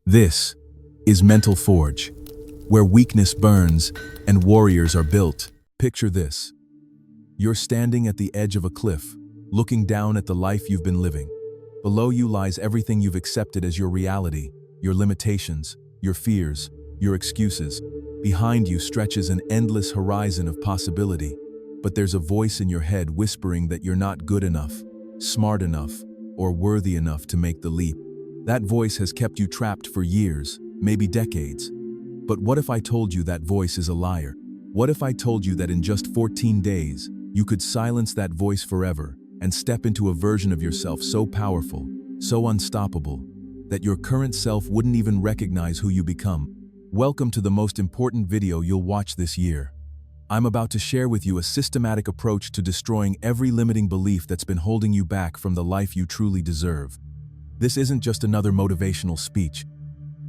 This is Mental Forge, where weakness burns and warriors are built. Picture this. You're standing at the edge of a cliff, looking down at the life you've been living. Below you lies everything you've accepted as your reality, your limitations, your fears, your excuses. Behind you stretches an endless horizon of possibility, but there's a voice in your head whispering that you're not good enough, smart enough, or worthy enough to make the leap. That voice has kept you trapped for years, maybe decades. But what if I told you that voice is a liar? What if I told you that in just 14 days, you could silence that voice forever and step into a version of yourself so powerful, so unstoppable, that your current self wouldn't even recognize who you become? Welcome to the most important video you'll watch this year. I'm about to share with you a systematic approach to destroying every limiting belief that's been holding you back from the life you truly deserve. This isn't just another motivational speech.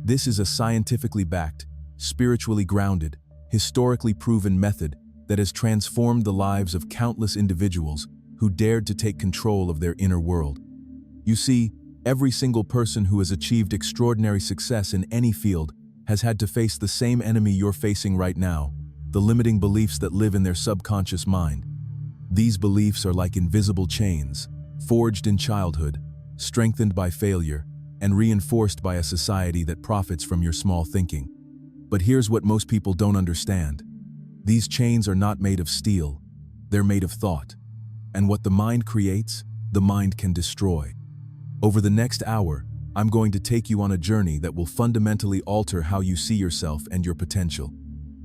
This is a scientifically backed, spiritually grounded, historically proven method that has transformed the lives of countless individuals who dared to take control of their inner world. You see, every single person who has achieved extraordinary success in any field has had to face the same enemy you're facing right now, the limiting beliefs that live in their subconscious mind. These beliefs are like invisible chains, forged in childhood, strengthened by failure, and reinforced by a society that profits from your small thinking. But here's what most people don't understand. These chains are not made of steel, they're made of thought. And what the mind creates, the mind can destroy. Over the next hour, I'm going to take you on a journey that will fundamentally alter how you see yourself and your potential.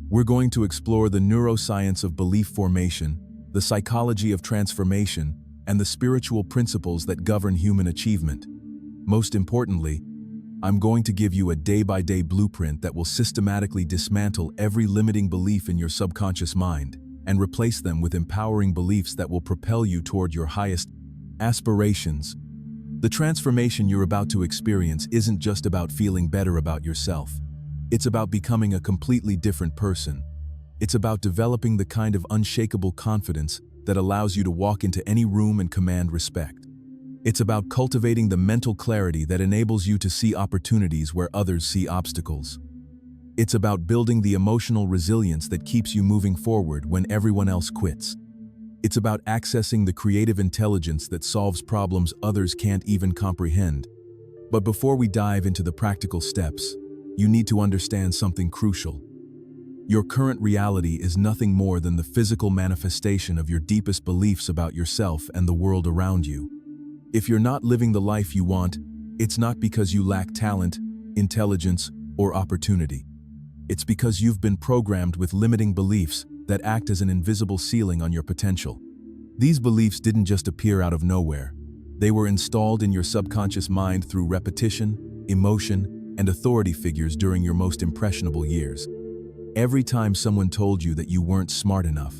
We're going to explore the neuroscience of belief formation, the psychology of transformation, and the spiritual principles that govern human achievement. Most importantly, I'm going to give you a day-by-day blueprint that will systematically dismantle every limiting belief in your subconscious mind and replace them with empowering beliefs that will propel you toward your highest aspirations. The transformation you're about to experience isn't just about feeling better about yourself. It's about becoming a completely different person. It's about developing the kind of unshakable confidence that allows you to walk into any room and command respect. It's about cultivating the mental clarity that enables you to see opportunities where others see obstacles. It's about building the emotional resilience that keeps you moving forward when everyone else quits. It's about accessing the creative intelligence that solves problems others can't even comprehend. But before we dive into the practical steps, you need to understand something crucial. Your current reality is nothing more than the physical manifestation of your deepest beliefs about yourself and the world around you. If you're not living the life you want, it's not because you lack talent, intelligence, or opportunity. It's because you've been programmed with limiting beliefs that act as an invisible ceiling on your potential. These beliefs didn't just appear out of nowhere. They were installed in your subconscious mind through repetition, emotion, and authority figures during your most impressionable years. Every time someone told you that you weren't smart enough,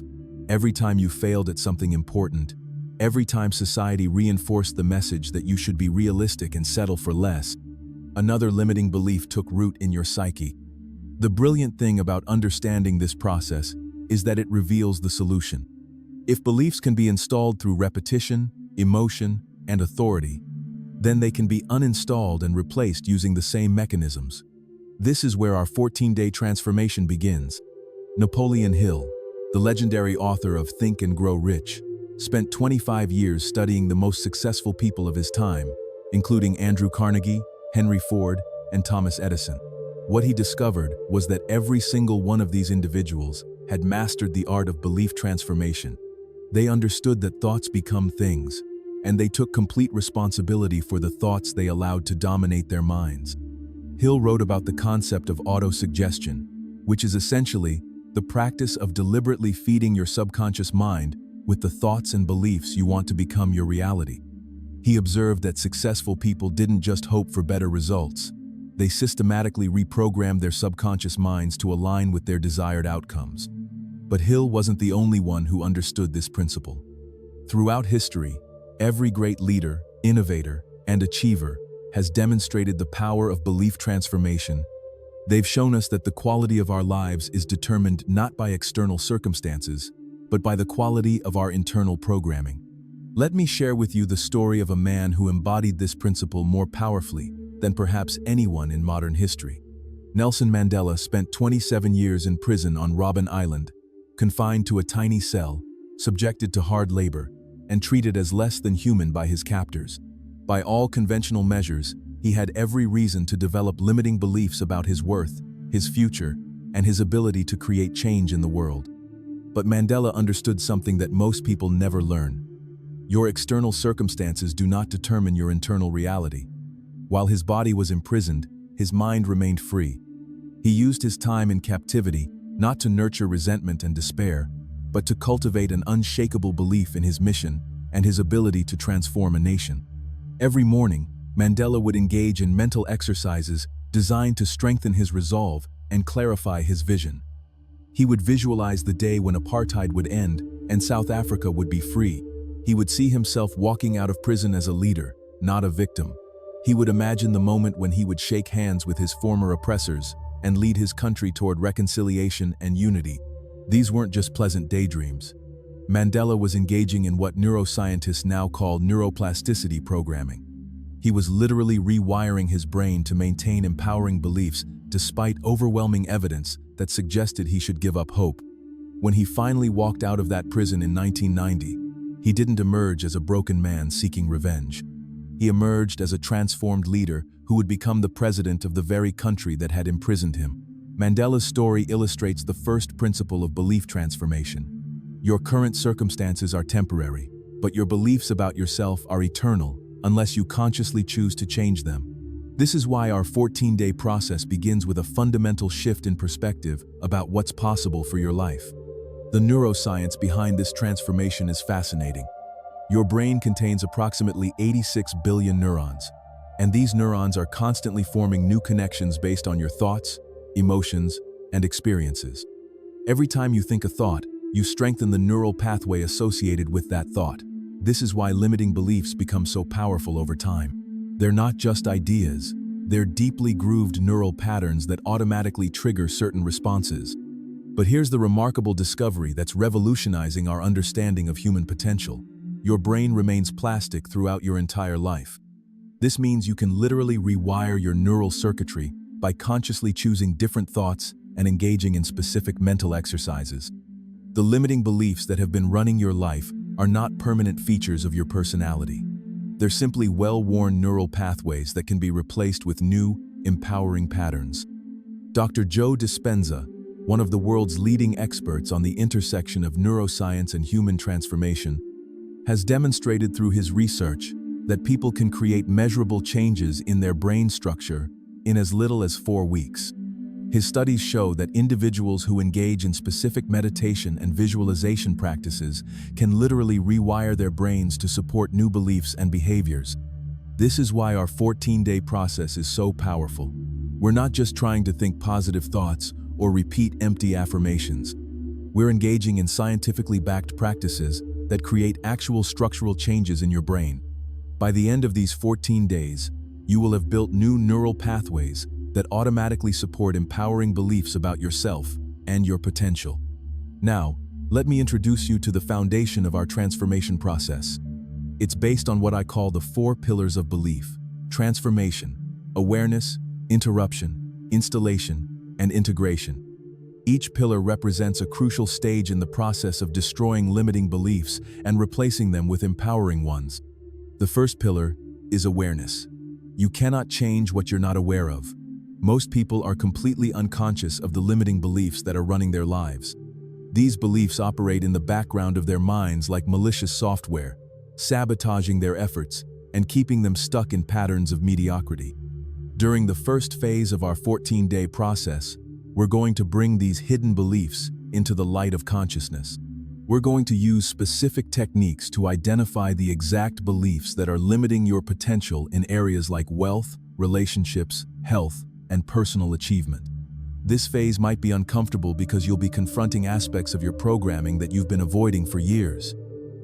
every time you failed at something important, every time society reinforced the message that you should be realistic and settle for less, another limiting belief took root in your psyche. The brilliant thing about understanding this process is that it reveals the solution. If beliefs can be installed through repetition, emotion, and authority, then they can be uninstalled and replaced using the same mechanisms. This is where our 14-day transformation begins. Napoleon Hill, the legendary author of Think and Grow Rich, spent 25 years studying the most successful people of his time, including Andrew Carnegie, Henry Ford, and Thomas Edison. What he discovered was that every single one of these individuals had mastered the art of belief transformation. They understood that thoughts become things, and they took complete responsibility for the thoughts they allowed to dominate their minds. Hill wrote about the concept of autosuggestion, which is essentially the practice of deliberately feeding your subconscious mind with the thoughts and beliefs you want to become your reality. He observed that successful people didn't just hope for better results. They systematically reprogrammed their subconscious minds to align with their desired outcomes. But Hill wasn't the only one who understood this principle. Throughout history, every great leader, innovator, and achiever has demonstrated the power of belief transformation. They've shown us that the quality of our lives is determined not by external circumstances, but by the quality of our internal programming. Let me share with you the story of a man who embodied this principle more powerfully, than perhaps anyone in modern history. Nelson Mandela spent 27 years in prison on Robben Island, confined to a tiny cell, subjected to hard labor, and treated as less than human by his captors. By all conventional measures, he had every reason to develop limiting beliefs about his worth, his future, and his ability to create change in the world. But Mandela understood something that most people never learn. Your external circumstances do not determine your internal reality. While his body was imprisoned, his mind remained free. He used his time in captivity not to nurture resentment and despair, but to cultivate an unshakable belief in his mission and his ability to transform a nation. Every morning, Mandela would engage in mental exercises designed to strengthen his resolve and clarify his vision. He would visualize the day when apartheid would end and South Africa would be free. He would see himself walking out of prison as a leader, not a victim. He would imagine the moment when he would shake hands with his former oppressors and lead his country toward reconciliation and unity. These weren't just pleasant daydreams. Mandela was engaging in what neuroscientists now call neuroplasticity programming. He was literally rewiring his brain to maintain empowering beliefs despite overwhelming evidence that suggested he should give up hope. When he finally walked out of that prison in 1990, he didn't emerge as a broken man seeking revenge. He emerged as a transformed leader who would become the president of the very country that had imprisoned him. Mandela's story illustrates the first principle of belief transformation. Your current circumstances are temporary, but your beliefs about yourself are eternal unless you consciously choose to change them. This is why our 14-day process begins with a fundamental shift in perspective about what's possible for your life. The neuroscience behind this transformation is fascinating. Your brain contains approximately 86 billion neurons, and these neurons are constantly forming new connections based on your thoughts, emotions, and experiences. Every time you think a thought, you strengthen the neural pathway associated with that thought. This is why limiting beliefs become so powerful over time. They're not just ideas, they're deeply grooved neural patterns that automatically trigger certain responses. But here's the remarkable discovery that's revolutionizing our understanding of human potential. Your brain remains plastic throughout your entire life. This means you can literally rewire your neural circuitry by consciously choosing different thoughts and engaging in specific mental exercises. The limiting beliefs that have been running your life are not permanent features of your personality. They're simply well-worn neural pathways that can be replaced with new, empowering patterns. Dr. Joe Dispenza, one of the world's leading experts on the intersection of neuroscience and human transformation, has demonstrated through his research that people can create measurable changes in their brain structure in as little as 4 weeks. His studies show that individuals who engage in specific meditation and visualization practices can literally rewire their brains to support new beliefs and behaviors. This is why our 14-day process is so powerful. We're not just trying to think positive thoughts or repeat empty affirmations. We're engaging in scientifically backed practices that create actual structural changes in your brain. By the end of these 14 days, you will have built new neural pathways that automatically support empowering beliefs about yourself and your potential. Now, let me introduce you to the foundation of our transformation process. It's based on what I call the 4 pillars of belief: transformation, awareness, interruption, installation, and integration. Each pillar represents a crucial stage in the process of destroying limiting beliefs and replacing them with empowering ones. The first pillar is awareness. You cannot change what you're not aware of. Most people are completely unconscious of the limiting beliefs that are running their lives. These beliefs operate in the background of their minds like malicious software, sabotaging their efforts and keeping them stuck in patterns of mediocrity. During the first phase of our 14-day process, we're going to bring these hidden beliefs into the light of consciousness. We're going to use specific techniques to identify the exact beliefs that are limiting your potential in areas like wealth, relationships, health, and personal achievement. This phase might be uncomfortable because you'll be confronting aspects of your programming that you've been avoiding for years.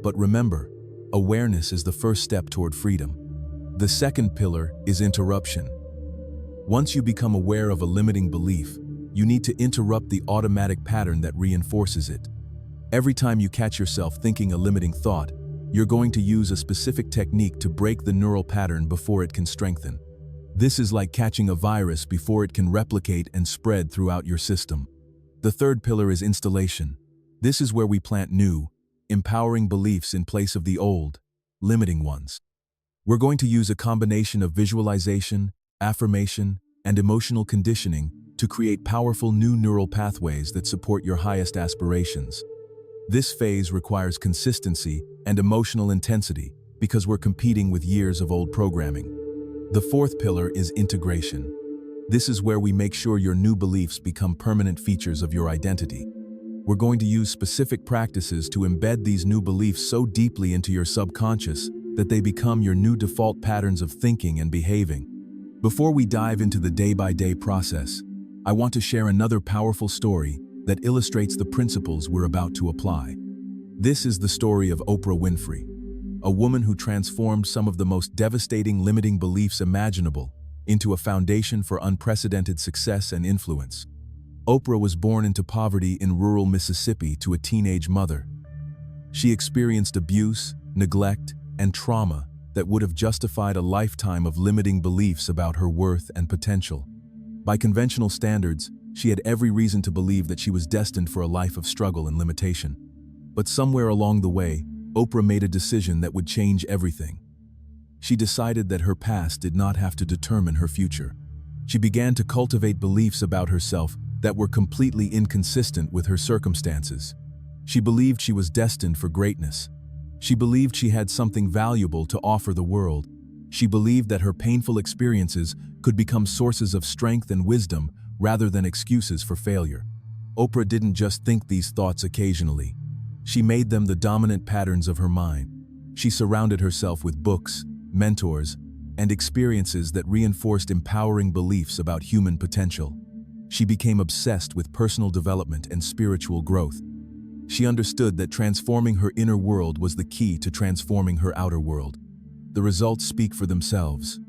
But remember, awareness is the first step toward freedom. The second pillar is interruption. Once you become aware of a limiting belief, you need to interrupt the automatic pattern that reinforces it. Every time you catch yourself thinking a limiting thought, you're going to use a specific technique to break the neural pattern before it can strengthen. This is like catching a virus before it can replicate and spread throughout your system. The third pillar is installation. This is where we plant new, empowering beliefs in place of the old, limiting ones. We're going to use a combination of visualization, affirmation, and emotional conditioning to create powerful new neural pathways that support your highest aspirations. This phase requires consistency and emotional intensity because we're competing with years of old programming. The fourth pillar is integration. This is where we make sure your new beliefs become permanent features of your identity. We're going to use specific practices to embed these new beliefs so deeply into your subconscious that they become your new default patterns of thinking and behaving. Before we dive into the day-by-day process, I want to share another powerful story that illustrates the principles we're about to apply. This is the story of Oprah Winfrey, a woman who transformed some of the most devastating limiting beliefs imaginable into a foundation for unprecedented success and influence. Oprah was born into poverty in rural Mississippi to a teenage mother. She experienced abuse, neglect, and trauma that would have justified a lifetime of limiting beliefs about her worth and potential. By conventional standards, she had every reason to believe that she was destined for a life of struggle and limitation. But somewhere along the way, Oprah made a decision that would change everything. She decided that her past did not have to determine her future. She began to cultivate beliefs about herself that were completely inconsistent with her circumstances. She believed she was destined for greatness. She believed she had something valuable to offer the world. She believed that her painful experiences could become sources of strength and wisdom rather than excuses for failure. Oprah didn't just think these thoughts occasionally. She made them the dominant patterns of her mind. She surrounded herself with books, mentors, and experiences that reinforced empowering beliefs about human potential. She became obsessed with personal development and spiritual growth. She understood that transforming her inner world was the key to transforming her outer world. The results speak for themselves.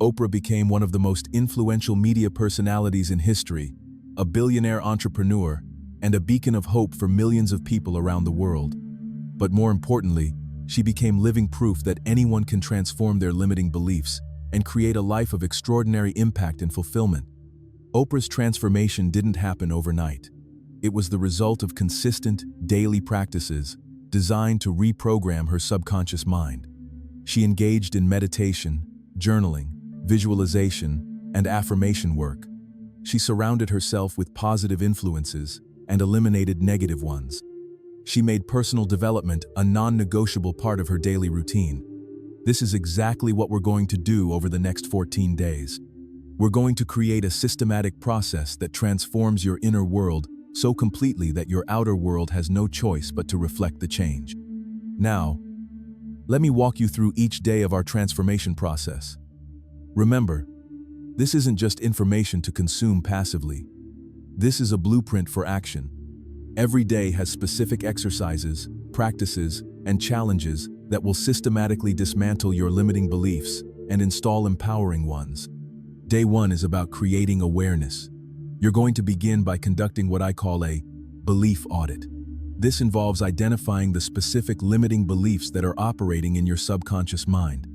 Oprah became one of the most influential media personalities in history, a billionaire entrepreneur, and a beacon of hope for millions of people around the world. But more importantly, she became living proof that anyone can transform their limiting beliefs and create a life of extraordinary impact and fulfillment. Oprah's transformation didn't happen overnight. It was the result of consistent, daily practices designed to reprogram her subconscious mind. She engaged in meditation, journaling, visualization, and affirmation work. She surrounded herself with positive influences and eliminated negative ones. She made personal development a non-negotiable part of her daily routine. This is exactly what we're going to do over the next 14 days. We're going to create a systematic process that transforms your inner world so completely that your outer world has no choice but to reflect the change. Now, let me walk you through each day of our transformation process. Remember, this isn't just information to consume passively. This is a blueprint for action. Every day has specific exercises, practices, and challenges that will systematically dismantle your limiting beliefs and install empowering ones. Day 1 is about creating awareness. You're going to begin by conducting what I call a belief audit. This involves identifying the specific limiting beliefs that are operating in your subconscious mind.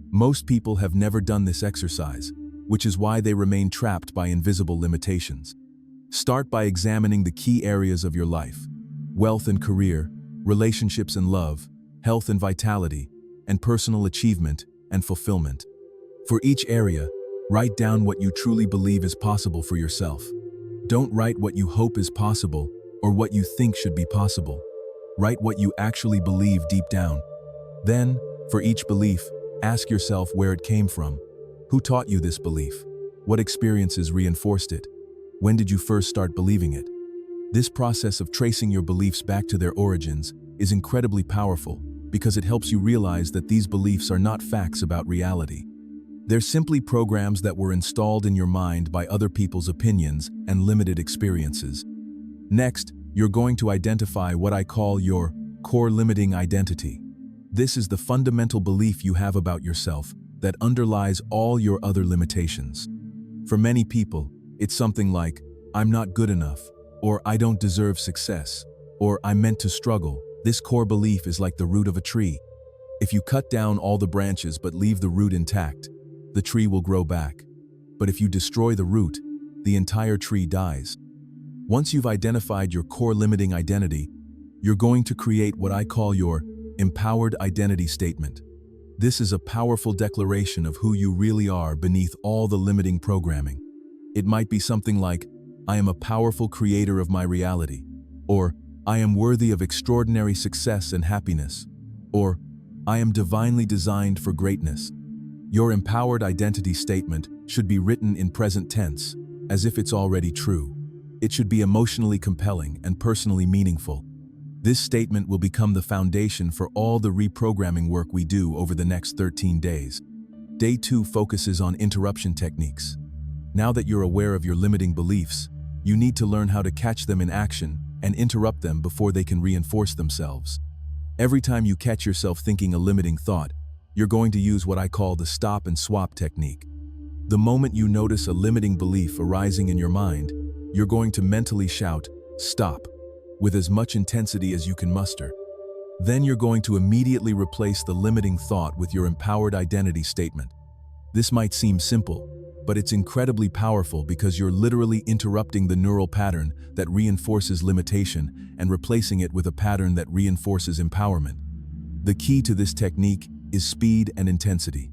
Most people have never done this exercise, which is why they remain trapped by invisible limitations. Start by examining the key areas of your life: wealth and career, relationships and love, health and vitality, and personal achievement and fulfillment. For each area, write down what you truly believe is possible for yourself. Don't write what you hope is possible or what you think should be possible. Write what you actually believe deep down. Then, for each belief, ask yourself where it came from. Who taught you this belief? What experiences reinforced it? When did you first start believing it? This process of tracing your beliefs back to their origins is incredibly powerful because it helps you realize that these beliefs are not facts about reality. They're simply programs that were installed in your mind by other people's opinions and limited experiences. Next, you're going to identify what I call your core limiting identity. This is the fundamental belief you have about yourself that underlies all your other limitations. For many people, it's something like, "I'm not good enough," or "I don't deserve success," or "I'm meant to struggle." This core belief is like the root of a tree. If you cut down all the branches but leave the root intact, the tree will grow back. But if you destroy the root, the entire tree dies. Once you've identified your core limiting identity, you're going to create what I call your empowered identity statement. This is a powerful declaration of who you really are beneath all the limiting programming. It might be something like, I am a powerful creator of my reality, or I am worthy of extraordinary success and happiness, or I am divinely designed for greatness. Your empowered identity statement should be written in present tense, as if it's already true. It should be emotionally compelling and personally meaningful. This statement will become the foundation for all the reprogramming work we do over the next 13 days. Day 2 focuses on interruption techniques. Now that you're aware of your limiting beliefs, you need to learn how to catch them in action and interrupt them before they can reinforce themselves. Every time you catch yourself thinking a limiting thought, you're going to use what I call the stop and swap technique. The moment you notice a limiting belief arising in your mind, you're going to mentally shout, "Stop," with as much intensity as you can muster. Then you're going to immediately replace the limiting thought with your empowered identity statement. This might seem simple, but it's incredibly powerful because you're literally interrupting the neural pattern that reinforces limitation and replacing it with a pattern that reinforces empowerment. The key to this technique is speed and intensity.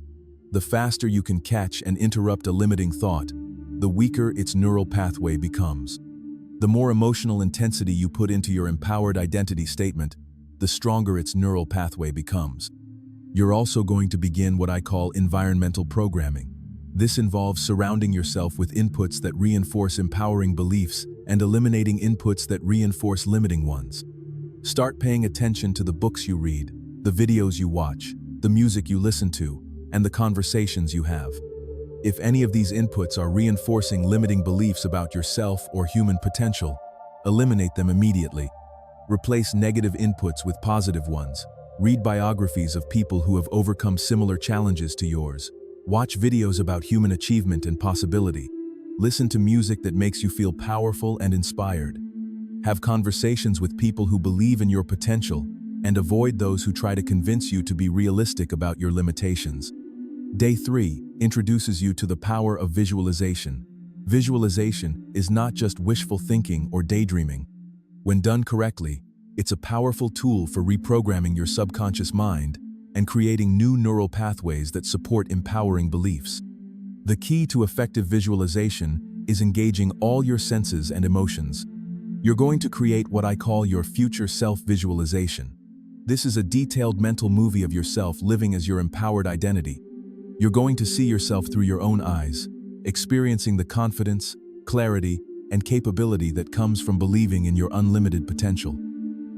The faster you can catch and interrupt a limiting thought, the weaker its neural pathway becomes. The more emotional intensity you put into your empowered identity statement, the stronger its neural pathway becomes. You're also going to begin what I call environmental programming. This involves surrounding yourself with inputs that reinforce empowering beliefs and eliminating inputs that reinforce limiting ones. Start paying attention to the books you read, the videos you watch, the music you listen to, and the conversations you have. If any of these inputs are reinforcing limiting beliefs about yourself or human potential, eliminate them immediately. Replace negative inputs with positive ones. Read biographies of people who have overcome similar challenges to yours. Watch videos about human achievement and possibility. Listen to music that makes you feel powerful and inspired. Have conversations with people who believe in your potential, and avoid those who try to convince you to be realistic about your limitations. Day 3 introduces you to the power of visualization. Visualization is not just wishful thinking or daydreaming. When done correctly, it's a powerful tool for reprogramming your subconscious mind and creating new neural pathways that support empowering beliefs. The key to effective visualization is engaging all your senses and emotions. You're going to create what I call your future self-visualization. This is a detailed mental movie of yourself living as your empowered identity. You're going to see yourself through your own eyes, experiencing the confidence, clarity, and capability that comes from believing in your unlimited potential.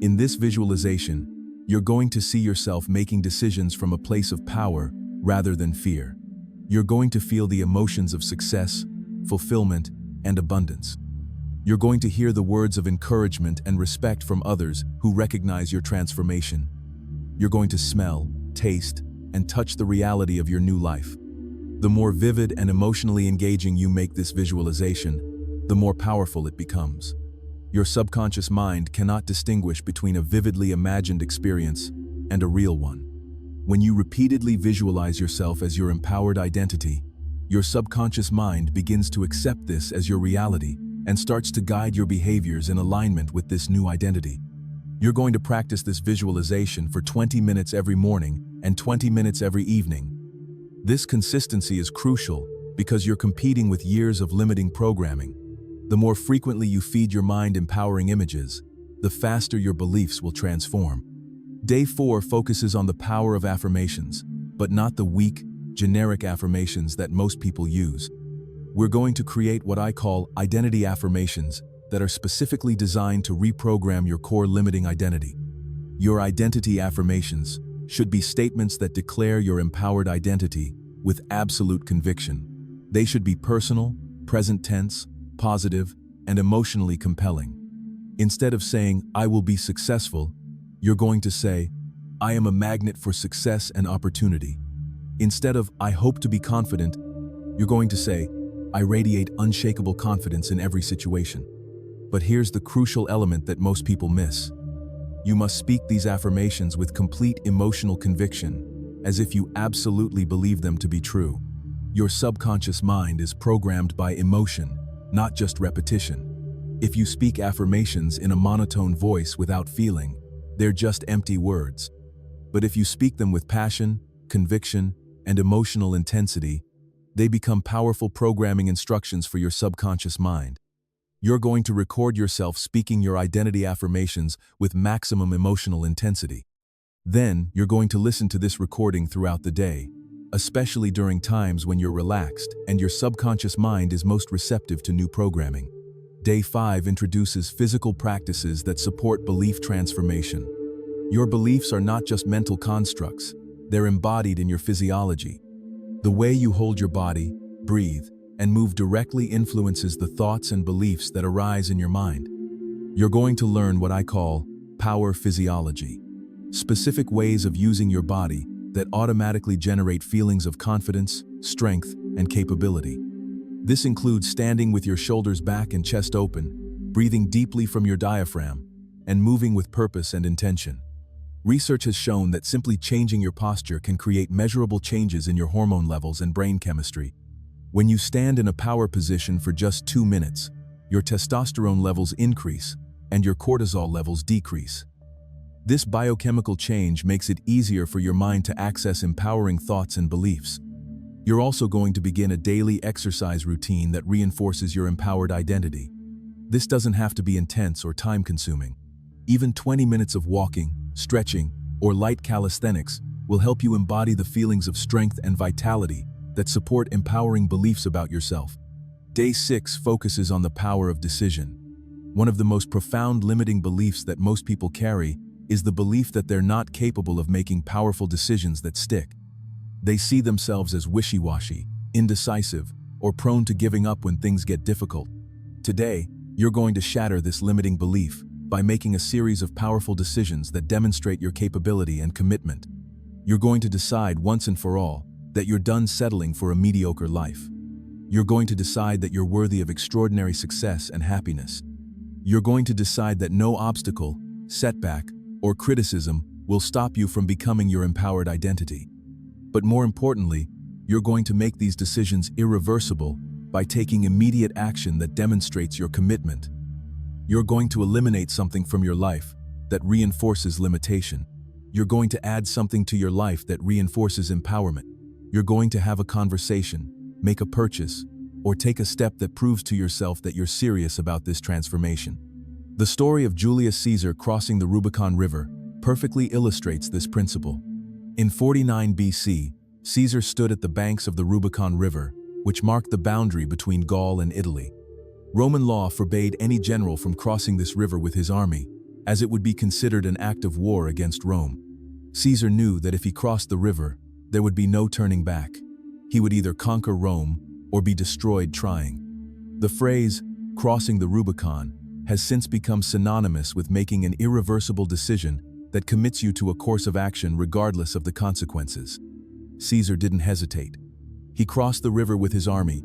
In this visualization, you're going to see yourself making decisions from a place of power rather than fear. You're going to feel the emotions of success, fulfillment, and abundance. You're going to hear the words of encouragement and respect from others who recognize your transformation. You're going to smell, taste, and touch the reality of your new life. The more vivid and emotionally engaging you make this visualization, the more powerful it becomes. Your subconscious mind cannot distinguish between a vividly imagined experience and a real one. When you repeatedly visualize yourself as your empowered identity, your subconscious mind begins to accept this as your reality and starts to guide your behaviors in alignment with this new identity. You're going to practice this visualization for 20 minutes every morning and 20 minutes every evening. This consistency is crucial because you're competing with years of limiting programming. The more frequently you feed your mind empowering images, the faster your beliefs will transform. Day 4 focuses on the power of affirmations, but not the weak, generic affirmations that most people use. We're going to create what I call identity affirmations that are specifically designed to reprogram your core limiting identity. Your identity affirmations should be statements that declare your empowered identity with absolute conviction. They should be personal, present tense, positive, and emotionally compelling. Instead of saying, "I will be successful," you're going to say, "I am a magnet for success and opportunity." Instead of, "I hope to be confident," you're going to say, "I radiate unshakable confidence in every situation." But here's the crucial element that most people miss. You must speak these affirmations with complete emotional conviction, as if you absolutely believe them to be true. Your subconscious mind is programmed by emotion, not just repetition. If you speak affirmations in a monotone voice without feeling, they're just empty words. But if you speak them with passion, conviction, and emotional intensity, they become powerful programming instructions for your subconscious mind. You're going to record yourself speaking your identity affirmations with maximum emotional intensity. Then, you're going to listen to this recording throughout the day, especially during times when you're relaxed and your subconscious mind is most receptive to new programming. Day 5 introduces physical practices that support belief transformation. Your beliefs are not just mental constructs, they're embodied in your physiology. The way you hold your body, breathe, and move directly influences the thoughts and beliefs that arise in your mind. You're going to learn what I call power physiology, specific ways of using your body that automatically generate feelings of confidence, strength, and capability. This includes standing with your shoulders back and chest open, breathing deeply from your diaphragm, and moving with purpose and intention. Research has shown that simply changing your posture can create measurable changes in your hormone levels and brain chemistry. When you stand in a power position for just 2 minutes, your testosterone levels increase and your cortisol levels decrease. This biochemical change makes it easier for your mind to access empowering thoughts and beliefs. You're also going to begin a daily exercise routine that reinforces your empowered identity. This doesn't have to be intense or time-consuming. Even 20 minutes of walking, stretching, or light calisthenics will help you embody the feelings of strength and vitality that support empowering beliefs about yourself. Day 6 focuses on the power of decision. One of the most profound limiting beliefs that most people carry is the belief that they're not capable of making powerful decisions that stick. They see themselves as wishy-washy, indecisive, or prone to giving up when things get difficult. Today, you're going to shatter this limiting belief by making a series of powerful decisions that demonstrate your capability and commitment. You're going to decide once and for all that you're done settling for a mediocre life. You're going to decide that you're worthy of extraordinary success and happiness. You're going to decide that no obstacle, setback, or criticism will stop you from becoming your empowered identity. But more importantly, you're going to make these decisions irreversible by taking immediate action that demonstrates your commitment. You're going to eliminate something from your life that reinforces limitation. You're going to add something to your life that reinforces empowerment. You're going to have a conversation, make a purchase, or take a step that proves to yourself that you're serious about this transformation. The story of Julius Caesar crossing the Rubicon River perfectly illustrates this principle. In 49 BC, Caesar stood at the banks of the Rubicon River, which marked the boundary between Gaul and Italy. Roman law forbade any general from crossing this river with his army, as it would be considered an act of war against Rome. Caesar knew that if he crossed the river, there would be no turning back. He would either conquer Rome or be destroyed trying. The phrase, crossing the Rubicon, has since become synonymous with making an irreversible decision that commits you to a course of action regardless of the consequences. Caesar didn't hesitate. He crossed the river with his army,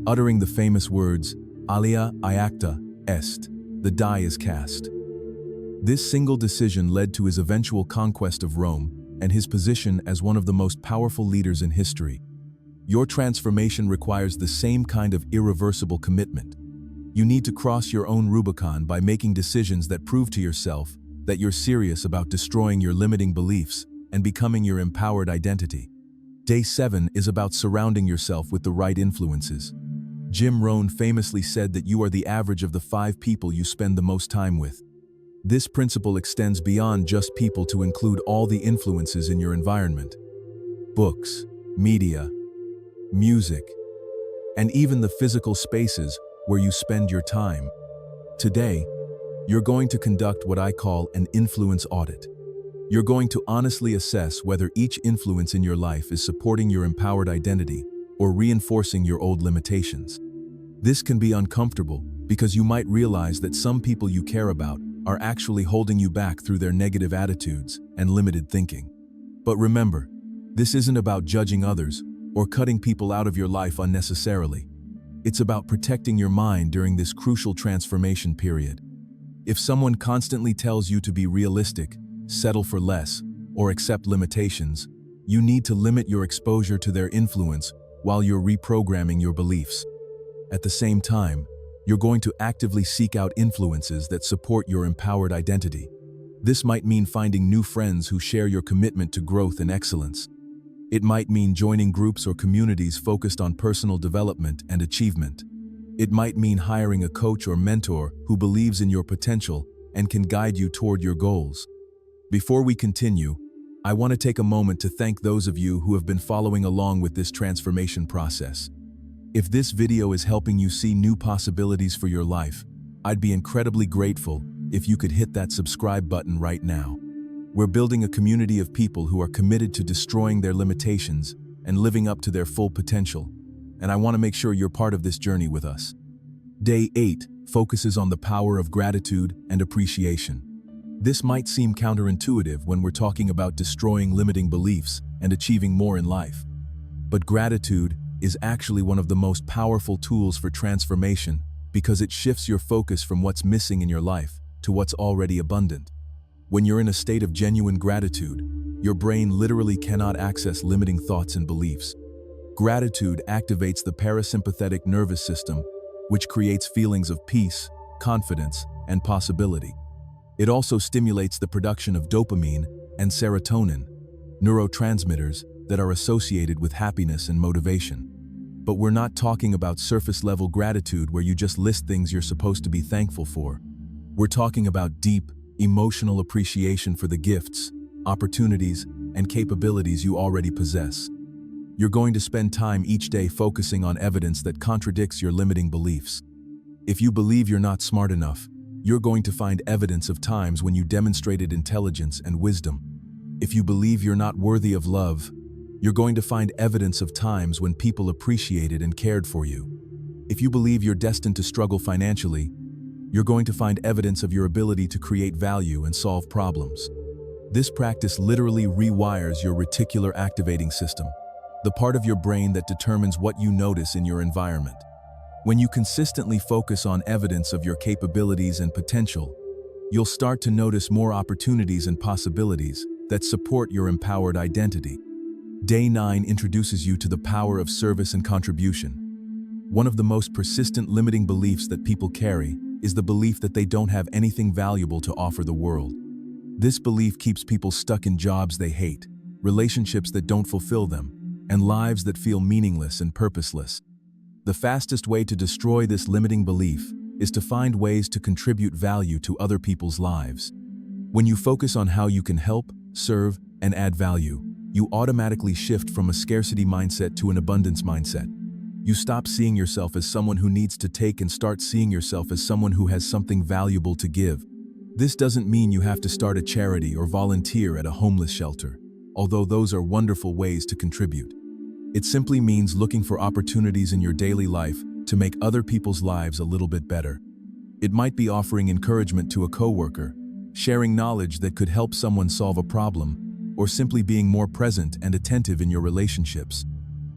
uttering the famous words, "Alia iacta est," the die is cast. This single decision led to his eventual conquest of Rome and his position as one of the most powerful leaders in history. Your transformation requires the same kind of irreversible commitment. You need to cross your own Rubicon by making decisions that prove to yourself that you're serious about destroying your limiting beliefs and becoming your empowered identity. Day 7 is about surrounding yourself with the right influences. Jim Rohn famously said that you are the average of the 5 people you spend the most time with. This principle extends beyond just people to include all the influences in your environment. Books, media, music, and even the physical spaces where you spend your time. Today, you're going to conduct what I call an influence audit. You're going to honestly assess whether each influence in your life is supporting your empowered identity or reinforcing your old limitations. This can be uncomfortable because you might realize that some people you care about are actually holding you back through their negative attitudes and limited thinking. But remember, this isn't about judging others or cutting people out of your life unnecessarily. It's about protecting your mind during this crucial transformation period. If someone constantly tells you to be realistic, settle for less, or accept limitations, you need to limit your exposure to their influence while you're reprogramming your beliefs. At the same time, you're going to actively seek out influences that support your empowered identity. This might mean finding new friends who share your commitment to growth and excellence. It might mean joining groups or communities focused on personal development and achievement. It might mean hiring a coach or mentor who believes in your potential and can guide you toward your goals. Before we continue, I want to take a moment to thank those of you who have been following along with this transformation process. If this video is helping you see new possibilities for your life, I'd be incredibly grateful if you could hit that subscribe button right now. We're building a community of people who are committed to destroying their limitations and living up to their full potential, and I want to make sure you're part of this journey with us. Day 8 focuses on the power of gratitude and appreciation. This might seem counterintuitive when we're talking about destroying limiting beliefs and achieving more in life. But gratitude is actually one of the most powerful tools for transformation because it shifts your focus from what's missing in your life to what's already abundant. When you're in a state of genuine gratitude, your brain literally cannot access limiting thoughts and beliefs. Gratitude activates the parasympathetic nervous system, which creates feelings of peace, confidence, and possibility. It also stimulates the production of dopamine and serotonin, neurotransmitters that are associated with happiness and motivation. But we're not talking about surface-level gratitude where you just list things you're supposed to be thankful for. We're talking about deep, emotional appreciation for the gifts, opportunities, and capabilities you already possess. You're going to spend time each day focusing on evidence that contradicts your limiting beliefs. If you believe you're not smart enough, you're going to find evidence of times when you demonstrated intelligence and wisdom. If you believe you're not worthy of love, you're going to find evidence of times when people appreciated and cared for you. If you believe you're destined to struggle financially, you're going to find evidence of your ability to create value and solve problems. This practice literally rewires your reticular activating system, the part of your brain that determines what you notice in your environment. When you consistently focus on evidence of your capabilities and potential, you'll start to notice more opportunities and possibilities that support your empowered identity. Day 9 introduces you to the power of service and contribution. One of the most persistent limiting beliefs that people carry is the belief that they don't have anything valuable to offer the world. This belief keeps people stuck in jobs they hate, relationships that don't fulfill them, and lives that feel meaningless and purposeless. The fastest way to destroy this limiting belief is to find ways to contribute value to other people's lives. When you focus on how you can help, serve, and add value, you automatically shift from a scarcity mindset to an abundance mindset. You stop seeing yourself as someone who needs to take and start seeing yourself as someone who has something valuable to give. This doesn't mean you have to start a charity or volunteer at a homeless shelter, although those are wonderful ways to contribute. It simply means looking for opportunities in your daily life to make other people's lives a little bit better. It might be offering encouragement to a coworker, sharing knowledge that could help someone solve a problem, or simply being more present and attentive in your relationships.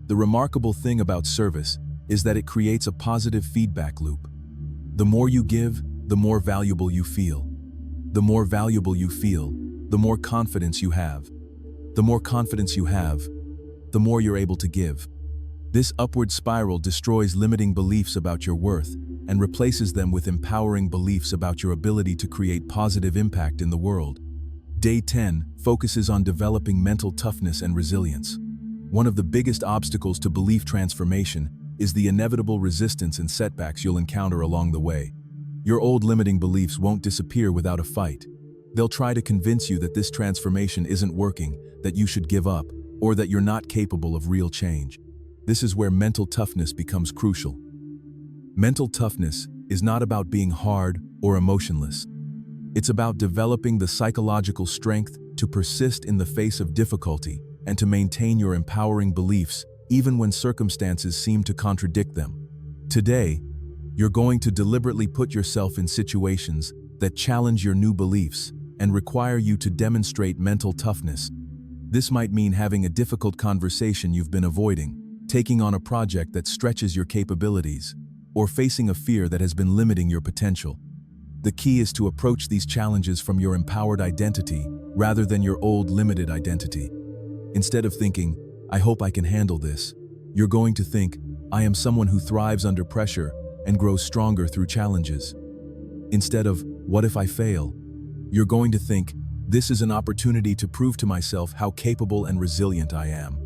The remarkable thing about service is that it creates a positive feedback loop. The more you give, the more valuable you feel. The more valuable you feel, the more confidence you have. The more confidence you have, the more you're able to give. This upward spiral destroys limiting beliefs about your worth and replaces them with empowering beliefs about your ability to create positive impact in the world. Day 10 focuses on developing mental toughness and resilience. One of the biggest obstacles to belief transformation is the inevitable resistance and setbacks you'll encounter along the way. Your old limiting beliefs won't disappear without a fight. They'll try to convince you that this transformation isn't working, that you should give up, or that you're not capable of real change. This is where mental toughness becomes crucial. Mental toughness is not about being hard or emotionless. It's about developing the psychological strength to persist in the face of difficulty and to maintain your empowering beliefs even when circumstances seem to contradict them. Today, you're going to deliberately put yourself in situations that challenge your new beliefs and require you to demonstrate mental toughness. This might mean having a difficult conversation you've been avoiding, taking on a project that stretches your capabilities, or facing a fear that has been limiting your potential. The key is to approach these challenges from your empowered identity rather than your old limited identity. Instead of thinking, "I hope I can handle this," You're going to think, I am someone who thrives under pressure and grows stronger through challenges. Instead of, what if I fail? You're going to think, this is an opportunity to prove to myself how capable and resilient I am.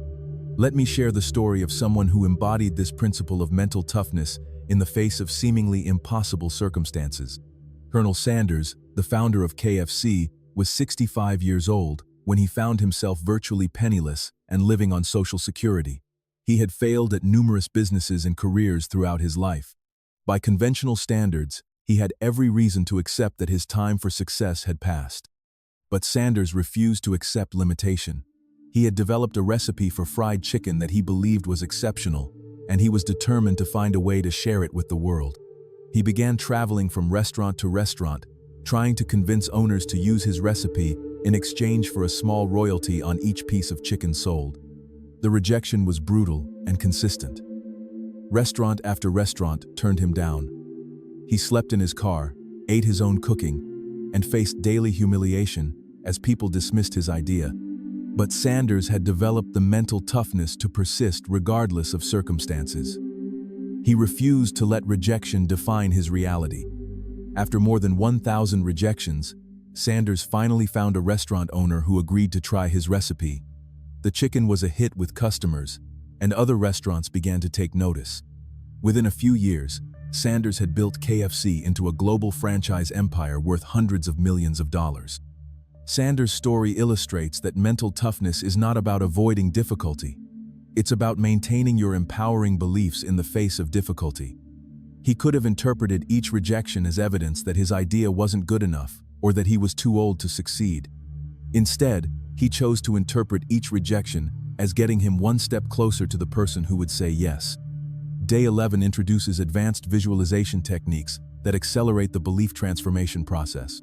Let me share the story of someone who embodied this principle of mental toughness in the face of seemingly impossible circumstances. Colonel Sanders, the founder of KFC, was 65 years old when he found himself virtually penniless and living on Social Security. He had failed at numerous businesses and careers throughout his life. By conventional standards, he had every reason to accept that his time for success had passed. But Sanders refused to accept limitation. He had developed a recipe for fried chicken that he believed was exceptional, and he was determined to find a way to share it with the world. He began traveling from restaurant to restaurant, trying to convince owners to use his recipe in exchange for a small royalty on each piece of chicken sold. The rejection was brutal and consistent. Restaurant after restaurant turned him down. He slept in his car, ate his own cooking, and faced daily humiliation as people dismissed his idea. But Sanders had developed the mental toughness to persist regardless of circumstances. He refused to let rejection define his reality. After more than 1,000 rejections, Sanders finally found a restaurant owner who agreed to try his recipe. The chicken was a hit with customers, and other restaurants began to take notice. Within a few years, Sanders had built KFC into a global franchise empire worth hundreds of millions of dollars. Sanders' story illustrates that mental toughness is not about avoiding difficulty. It's about maintaining your empowering beliefs in the face of difficulty. He could have interpreted each rejection as evidence that his idea wasn't good enough or that he was too old to succeed. Instead, he chose to interpret each rejection as getting him one step closer to the person who would say yes. Day 11 introduces advanced visualization techniques that accelerate the belief transformation process.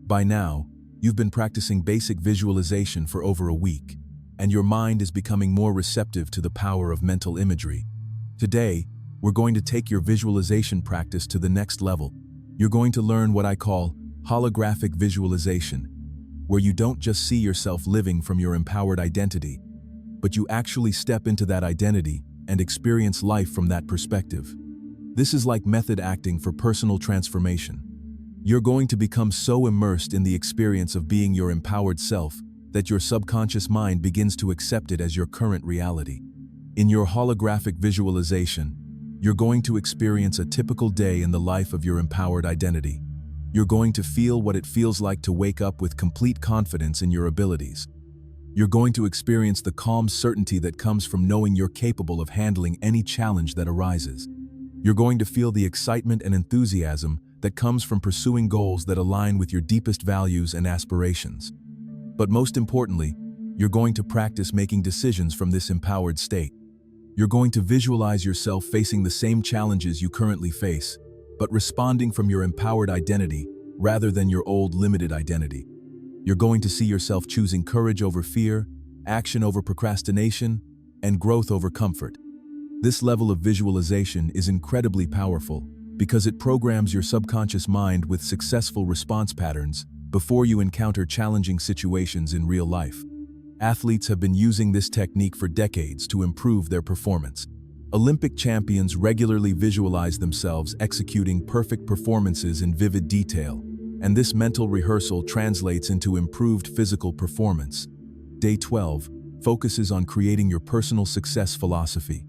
By now, you've been practicing basic visualization for over a week, and your mind is becoming more receptive to the power of mental imagery. Today, we're going to take your visualization practice to the next level. You're going to learn what I call holographic visualization, where you don't just see yourself living from your empowered identity, but you actually step into that identity and experience life from that perspective. This is like method acting for personal transformation. You're going to become so immersed in the experience of being your empowered self that your subconscious mind begins to accept it as your current reality. In your holographic visualization, you're going to experience a typical day in the life of your empowered identity. You're going to feel what it feels like to wake up with complete confidence in your abilities. You're going to experience the calm certainty that comes from knowing you're capable of handling any challenge that arises. You're going to feel the excitement and enthusiasm that comes from pursuing goals that align with your deepest values and aspirations. But most importantly, you're going to practice making decisions from this empowered state. You're going to visualize yourself facing the same challenges you currently face, but responding from your empowered identity rather than your old limited identity. You're going to see yourself choosing courage over fear, action over procrastination, and growth over comfort. This level of visualization is incredibly powerful because it programs your subconscious mind with successful response patterns before you encounter challenging situations in real life. Athletes have been using this technique for decades to improve their performance. Olympic champions regularly visualize themselves executing perfect performances in vivid detail, and this mental rehearsal translates into improved physical performance. Day 12 focuses on creating your personal success philosophy.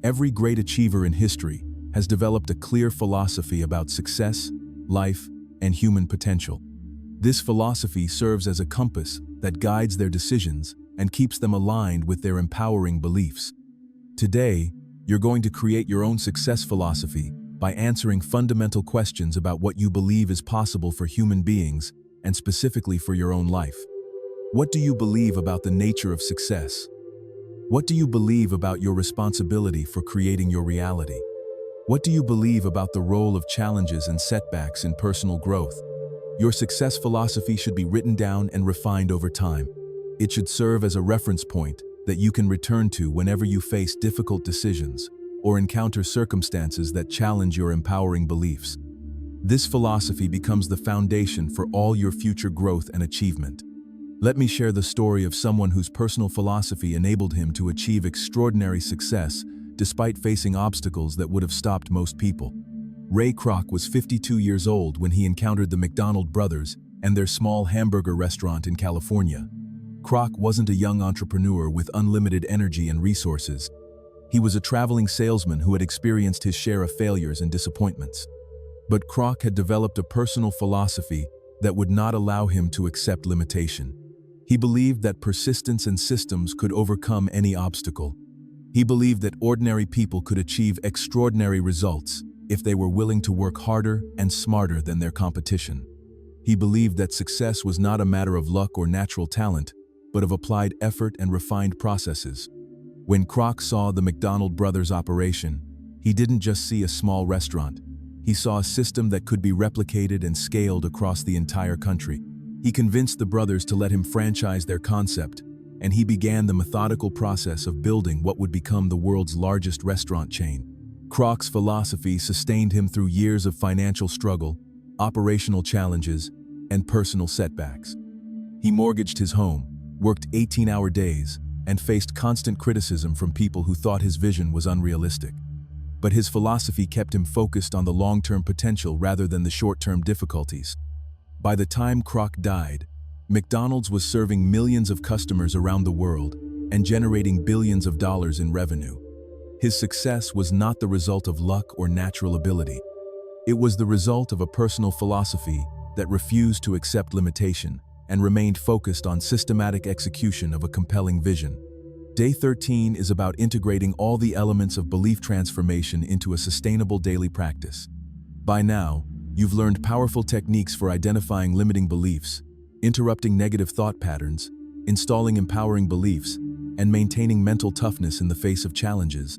Every great achiever in history has developed a clear philosophy about success, life, and human potential. This philosophy serves as a compass that guides their decisions and keeps them aligned with their empowering beliefs. Today, you're going to create your own success philosophy by answering fundamental questions about what you believe is possible for human beings and specifically for your own life. What do you believe about the nature of success? What do you believe about your responsibility for creating your reality? What do you believe about the role of challenges and setbacks in personal growth? Your success philosophy should be written down and refined over time. It should serve as a reference point that you can return to whenever you face difficult decisions or encounter circumstances that challenge your empowering beliefs. This philosophy becomes the foundation for all your future growth and achievement. Let me share the story of someone whose personal philosophy enabled him to achieve extraordinary success despite facing obstacles that would have stopped most people. Ray Kroc was 52 years old when he encountered the McDonald brothers and their small hamburger restaurant in California. Kroc wasn't a young entrepreneur with unlimited energy and resources. He was a traveling salesman who had experienced his share of failures and disappointments. But Kroc had developed a personal philosophy that would not allow him to accept limitation. He believed that persistence and systems could overcome any obstacle. He believed that ordinary people could achieve extraordinary results if they were willing to work harder and smarter than their competition. He believed that success was not a matter of luck or natural talent, but of applied effort and refined processes. When Kroc saw the McDonald brothers' operation, he didn't just see a small restaurant. He saw a system that could be replicated and scaled across the entire country. He convinced the brothers to let him franchise their concept, and he began the methodical process of building what would become the world's largest restaurant chain. Kroc's philosophy sustained him through years of financial struggle, operational challenges, and personal setbacks. He mortgaged his home, worked 18-hour days, and faced constant criticism from people who thought his vision was unrealistic. But his philosophy kept him focused on the long-term potential rather than the short-term difficulties. By the time Kroc died, McDonald's was serving millions of customers around the world and generating billions of dollars in revenue. His success was not the result of luck or natural ability. It was the result of a personal philosophy that refused to accept limitation and remained focused on systematic execution of a compelling vision. Day 13 is about integrating all the elements of belief transformation into a sustainable daily practice. By now, you've learned powerful techniques for identifying limiting beliefs, interrupting negative thought patterns, installing empowering beliefs, and maintaining mental toughness in the face of challenges.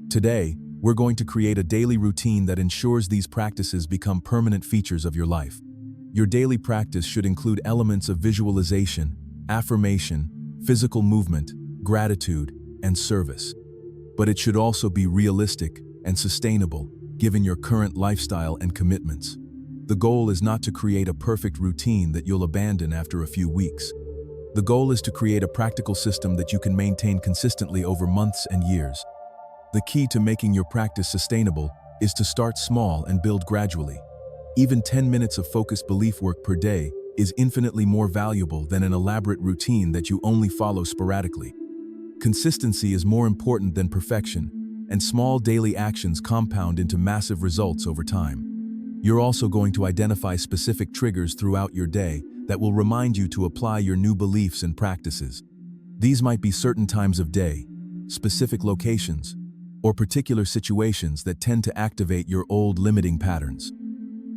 Today, we're going to create a daily routine that ensures these practices become permanent features of your life. Your daily practice should include elements of visualization, affirmation, physical movement, gratitude, and service. But it should also be realistic and sustainable, given your current lifestyle and commitments. The goal is not to create a perfect routine that you'll abandon after a few weeks. The goal is to create a practical system that you can maintain consistently over months and years. The key to making your practice sustainable is to start small and build gradually. Even 10 minutes of focused belief work per day is infinitely more valuable than an elaborate routine that you only follow sporadically. Consistency is more important than perfection, and small daily actions compound into massive results over time. You're also going to identify specific triggers throughout your day that will remind you to apply your new beliefs and practices. These might be certain times of day, specific locations, or particular situations that tend to activate your old limiting patterns.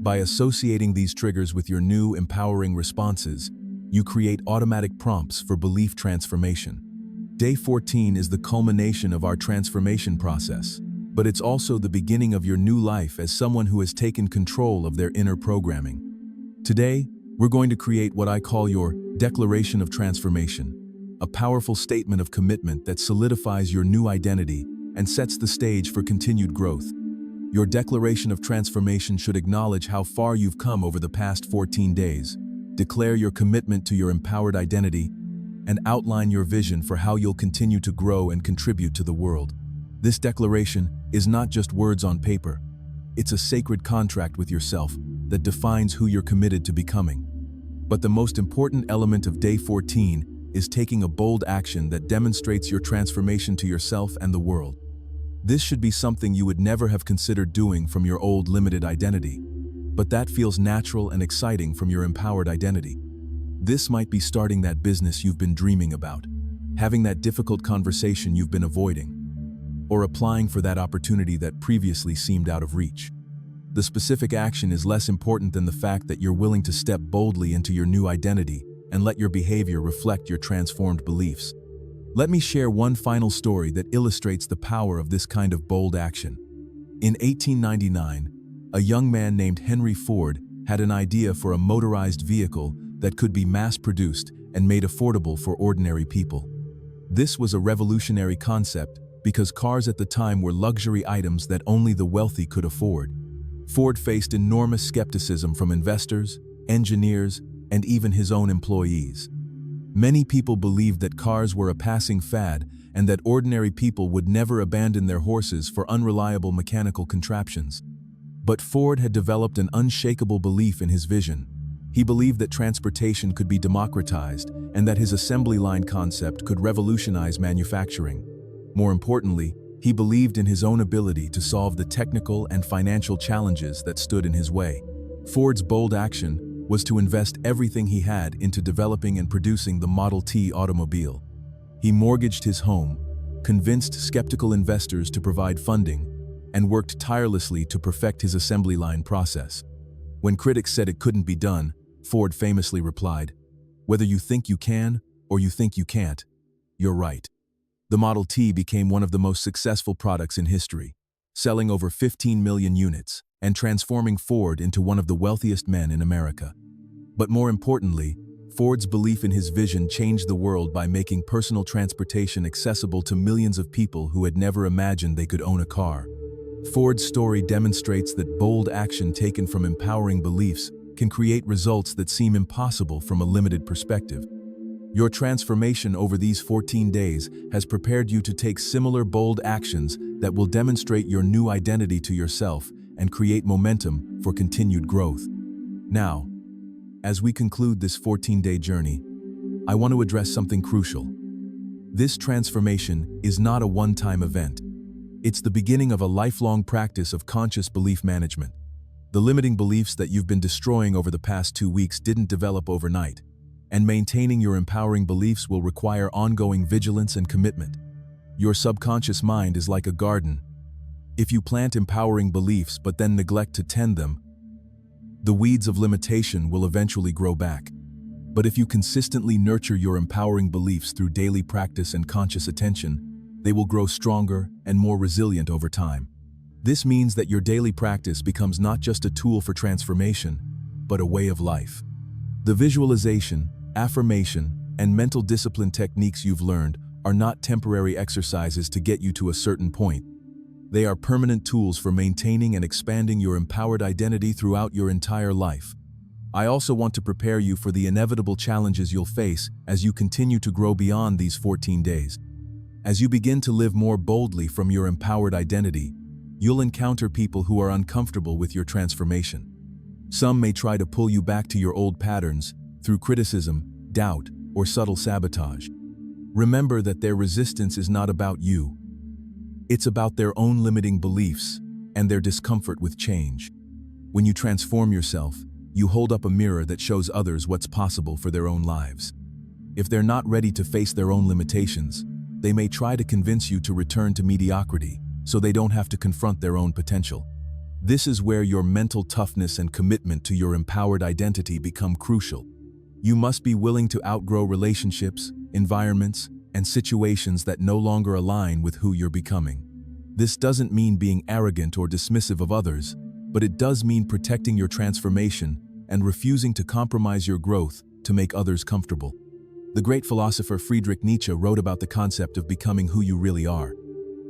By associating these triggers with your new empowering responses, you create automatic prompts for belief transformation. Day 14 is the culmination of our transformation process, but it's also the beginning of your new life as someone who has taken control of their inner programming. Today, we're going to create what I call your Declaration of Transformation, a powerful statement of commitment that solidifies your new identity and sets the stage for continued growth. Your Declaration of Transformation should acknowledge how far you've come over the past 14 days, declare your commitment to your empowered identity, and outline your vision for how you'll continue to grow and contribute to the world. This declaration is not just words on paper. It's a sacred contract with yourself that defines who you're committed to becoming. But the most important element of Day 14 is taking a bold action that demonstrates your transformation to yourself and the world. This should be something you would never have considered doing from your old limited identity, but that feels natural and exciting from your empowered identity. This might be starting that business you've been dreaming about, having that difficult conversation you've been avoiding, or applying for that opportunity that previously seemed out of reach. The specific action is less important than the fact that you're willing to step boldly into your new identity and let your behavior reflect your transformed beliefs. Let me share one final story that illustrates the power of this kind of bold action. In 1899, a young man named Henry Ford had an idea for a motorized vehicle that could be mass-produced and made affordable for ordinary people. This was a revolutionary concept because cars at the time were luxury items that only the wealthy could afford. Ford faced enormous skepticism from investors, engineers, and even his own employees. Many people believed that cars were a passing fad and that ordinary people would never abandon their horses for unreliable mechanical contraptions. But Ford had developed an unshakable belief in his vision. He believed that transportation could be democratized and that his assembly line concept could revolutionize manufacturing. More importantly, he believed in his own ability to solve the technical and financial challenges that stood in his way. Ford's bold action was to invest everything he had into developing and producing the Model T automobile. He mortgaged his home, convinced skeptical investors to provide funding, and worked tirelessly to perfect his assembly line process. When critics said it couldn't be done, Ford famously replied, "Whether you think you can or you think you can't, you're right." The Model T became one of the most successful products in history, selling over 15 million units and transforming Ford into one of the wealthiest men in America. But more importantly, Ford's belief in his vision changed the world by making personal transportation accessible to millions of people who had never imagined they could own a car. Ford's story demonstrates that bold action taken from empowering beliefs can create results that seem impossible from a limited perspective. Your transformation over these 14 days has prepared you to take similar bold actions that will demonstrate your new identity to yourself and create momentum for continued growth. Now, as we conclude this 14-day journey, I want to address something crucial. This transformation is not a one-time event. It's the beginning of a lifelong practice of conscious belief management. The limiting beliefs that you've been destroying over the past 2 weeks didn't develop overnight, and maintaining your empowering beliefs will require ongoing vigilance and commitment. Your subconscious mind is like a garden. If you plant empowering beliefs but then neglect to tend them, the weeds of limitation will eventually grow back. But if you consistently nurture your empowering beliefs through daily practice and conscious attention, they will grow stronger and more resilient over time. This means that your daily practice becomes not just a tool for transformation, but a way of life. The visualization, affirmation, and mental discipline techniques you've learned are not temporary exercises to get you to a certain point. They are permanent tools for maintaining and expanding your empowered identity throughout your entire life. I also want to prepare you for the inevitable challenges you'll face as you continue to grow beyond these 14 days. As you begin to live more boldly from your empowered identity, you'll encounter people who are uncomfortable with your transformation. Some may try to pull you back to your old patterns through criticism, doubt, or subtle sabotage. Remember that their resistance is not about you. It's about their own limiting beliefs and their discomfort with change. When you transform yourself, you hold up a mirror that shows others what's possible for their own lives. If they're not ready to face their own limitations, they may try to convince you to return to mediocrity so they don't have to confront their own potential. This is where your mental toughness and commitment to your empowered identity become crucial. You must be willing to outgrow relationships, environments, and situations that no longer align with who you're becoming. This doesn't mean being arrogant or dismissive of others, but it does mean protecting your transformation and refusing to compromise your growth to make others comfortable. The great philosopher Friedrich Nietzsche wrote about the concept of becoming who you really are.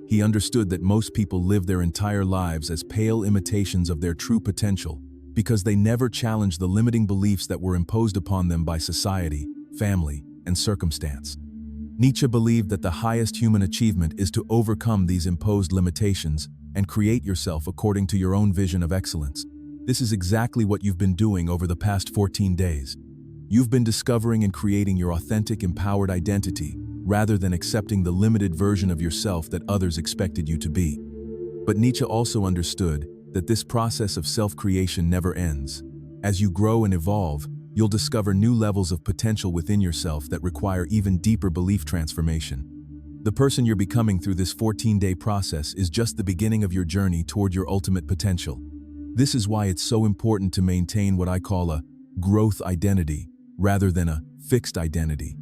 He understood that most people live their entire lives as pale imitations of their true potential because they never challenge the limiting beliefs that were imposed upon them by society, family, and circumstance. Nietzsche believed that the highest human achievement is to overcome these imposed limitations and create yourself according to your own vision of excellence. This is exactly what you've been doing over the past 14 days. You've been discovering and creating your authentic, empowered identity rather than accepting the limited version of yourself that others expected you to be. But Nietzsche also understood that this process of self-creation never ends. As you grow and evolve, you'll discover new levels of potential within yourself that require even deeper belief transformation. The person you're becoming through this 14-day process is just the beginning of your journey toward your ultimate potential. This is why it's so important to maintain what I call a growth identity rather than a fixed identity.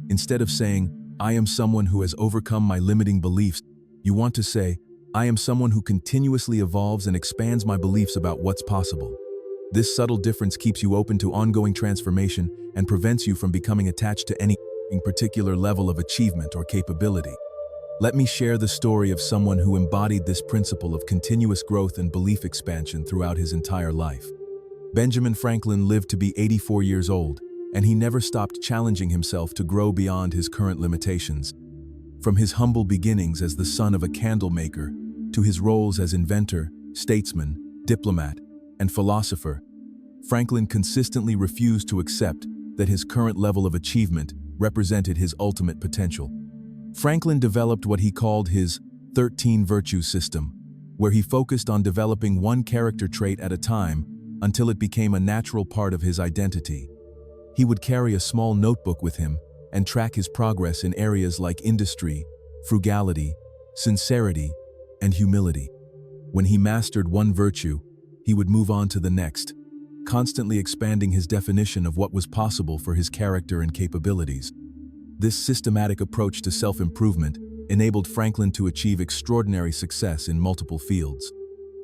Instead of saying, "I am someone who has overcome my limiting beliefs," you want to say, "I am someone who continuously evolves and expands my beliefs about what's possible." This subtle difference keeps you open to ongoing transformation and prevents you from becoming attached to any particular level of achievement or capability. Let me share the story of someone who embodied this principle of continuous growth and belief expansion throughout his entire life. Benjamin Franklin lived to be 84 years old, and he never stopped challenging himself to grow beyond his current limitations. From his humble beginnings as the son of a candle maker to his roles as inventor, statesman, diplomat, and philosopher, Franklin consistently refused to accept that his current level of achievement represented his ultimate potential. Franklin developed what he called his 13 virtues system, where he focused on developing one character trait at a time until it became a natural part of his identity. He would carry a small notebook with him and track his progress in areas like industry, frugality, sincerity, and humility. When he mastered one virtue, he would move on to the next, constantly expanding his definition of what was possible for his character and capabilities. This systematic approach to self-improvement enabled Franklin to achieve extraordinary success in multiple fields.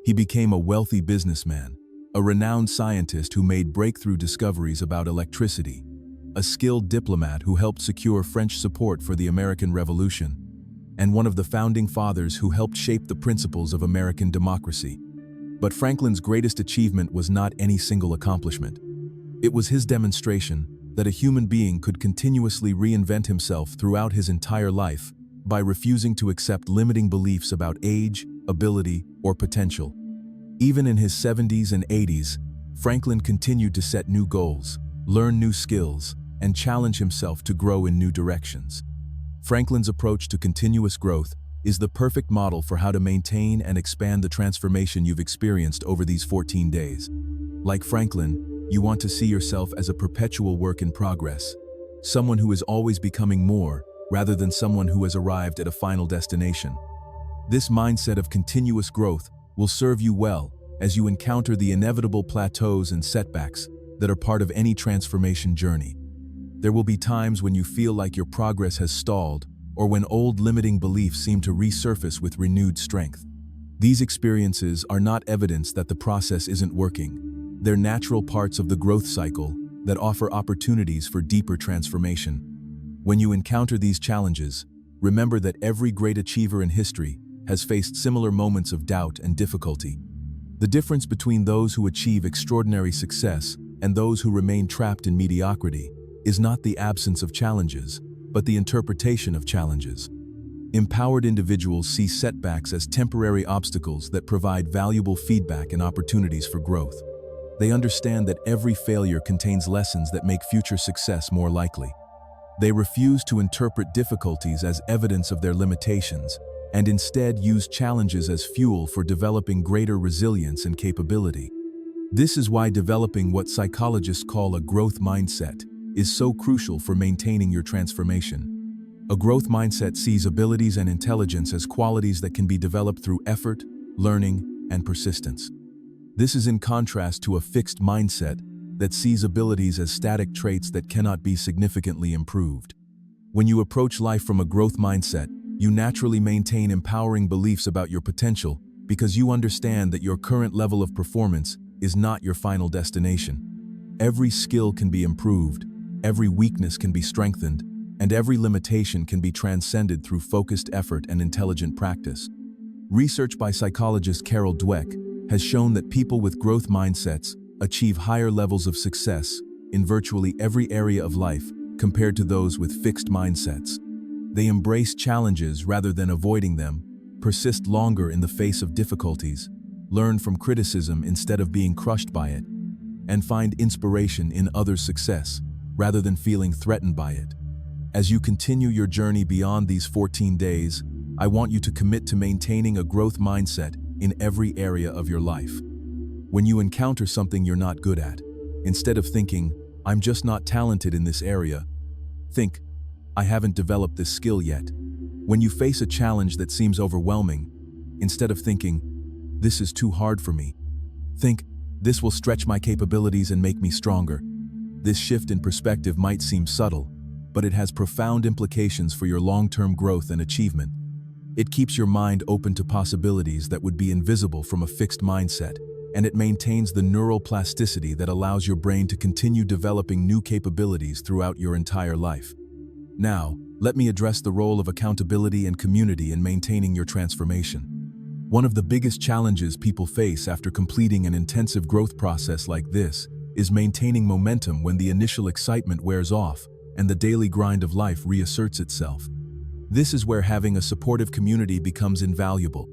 He became a wealthy businessman, a renowned scientist who made breakthrough discoveries about electricity, a skilled diplomat who helped secure French support for the American Revolution, and one of the founding fathers who helped shape the principles of American democracy. But Franklin's greatest achievement was not any single accomplishment. It was his demonstration that a human being could continuously reinvent himself throughout his entire life by refusing to accept limiting beliefs about age, ability, or potential. Even in his 70s and 80s, Franklin continued to set new goals, learn new skills, and challenge himself to grow in new directions. Franklin's approach to continuous growth is the perfect model for how to maintain and expand the transformation you've experienced over these 14 days. Like Franklin, you want to see yourself as a perpetual work in progress, someone who is always becoming more, rather than someone who has arrived at a final destination. This mindset of continuous growth will serve you well as you encounter the inevitable plateaus and setbacks that are part of any transformation journey. There will be times when you feel like your progress has stalled, or when old limiting beliefs seem to resurface with renewed strength. These experiences are not evidence that the process isn't working. They're natural parts of the growth cycle that offer opportunities for deeper transformation. When you encounter these challenges, remember that every great achiever in history has faced similar moments of doubt and difficulty. The difference between those who achieve extraordinary success and those who remain trapped in mediocrity is not the absence of challenges, but the interpretation of challenges. Empowered individuals see setbacks as temporary obstacles that provide valuable feedback and opportunities for growth. They understand that every failure contains lessons that make future success more likely. They refuse to interpret difficulties as evidence of their limitations, and instead use challenges as fuel for developing greater resilience and capability. This is why developing what psychologists call a growth mindset is so crucial for maintaining your transformation. A growth mindset sees abilities and intelligence as qualities that can be developed through effort, learning, and persistence. This is in contrast to a fixed mindset that sees abilities as static traits that cannot be significantly improved. When you approach life from a growth mindset, you naturally maintain empowering beliefs about your potential because you understand that your current level of performance is not your final destination. Every skill can be improved, every weakness can be strengthened, and every limitation can be transcended through focused effort and intelligent practice. Research by psychologist Carol Dweck has shown that people with growth mindsets achieve higher levels of success in virtually every area of life compared to those with fixed mindsets. They embrace challenges rather than avoiding them, persist longer in the face of difficulties, learn from criticism instead of being crushed by it, and find inspiration in others' success rather than feeling threatened by it. As you continue your journey beyond these 14 days, I want you to commit to maintaining a growth mindset in every area of your life. When you encounter something you're not good at, instead of thinking, "I'm just not talented in this area," think, "I haven't developed this skill yet." When you face a challenge that seems overwhelming, instead of thinking, "This is too hard for me," think, "This will stretch my capabilities and make me stronger." This shift in perspective might seem subtle, but it has profound implications for your long-term growth and achievement. It keeps your mind open to possibilities that would be invisible from a fixed mindset, and it maintains the neural plasticity that allows your brain to continue developing new capabilities throughout your entire life. Now, let me address the role of accountability and community in maintaining your transformation. One of the biggest challenges people face after completing an intensive growth process like this is maintaining momentum when the initial excitement wears off and the daily grind of life reasserts itself. This is where having a supportive community becomes invaluable.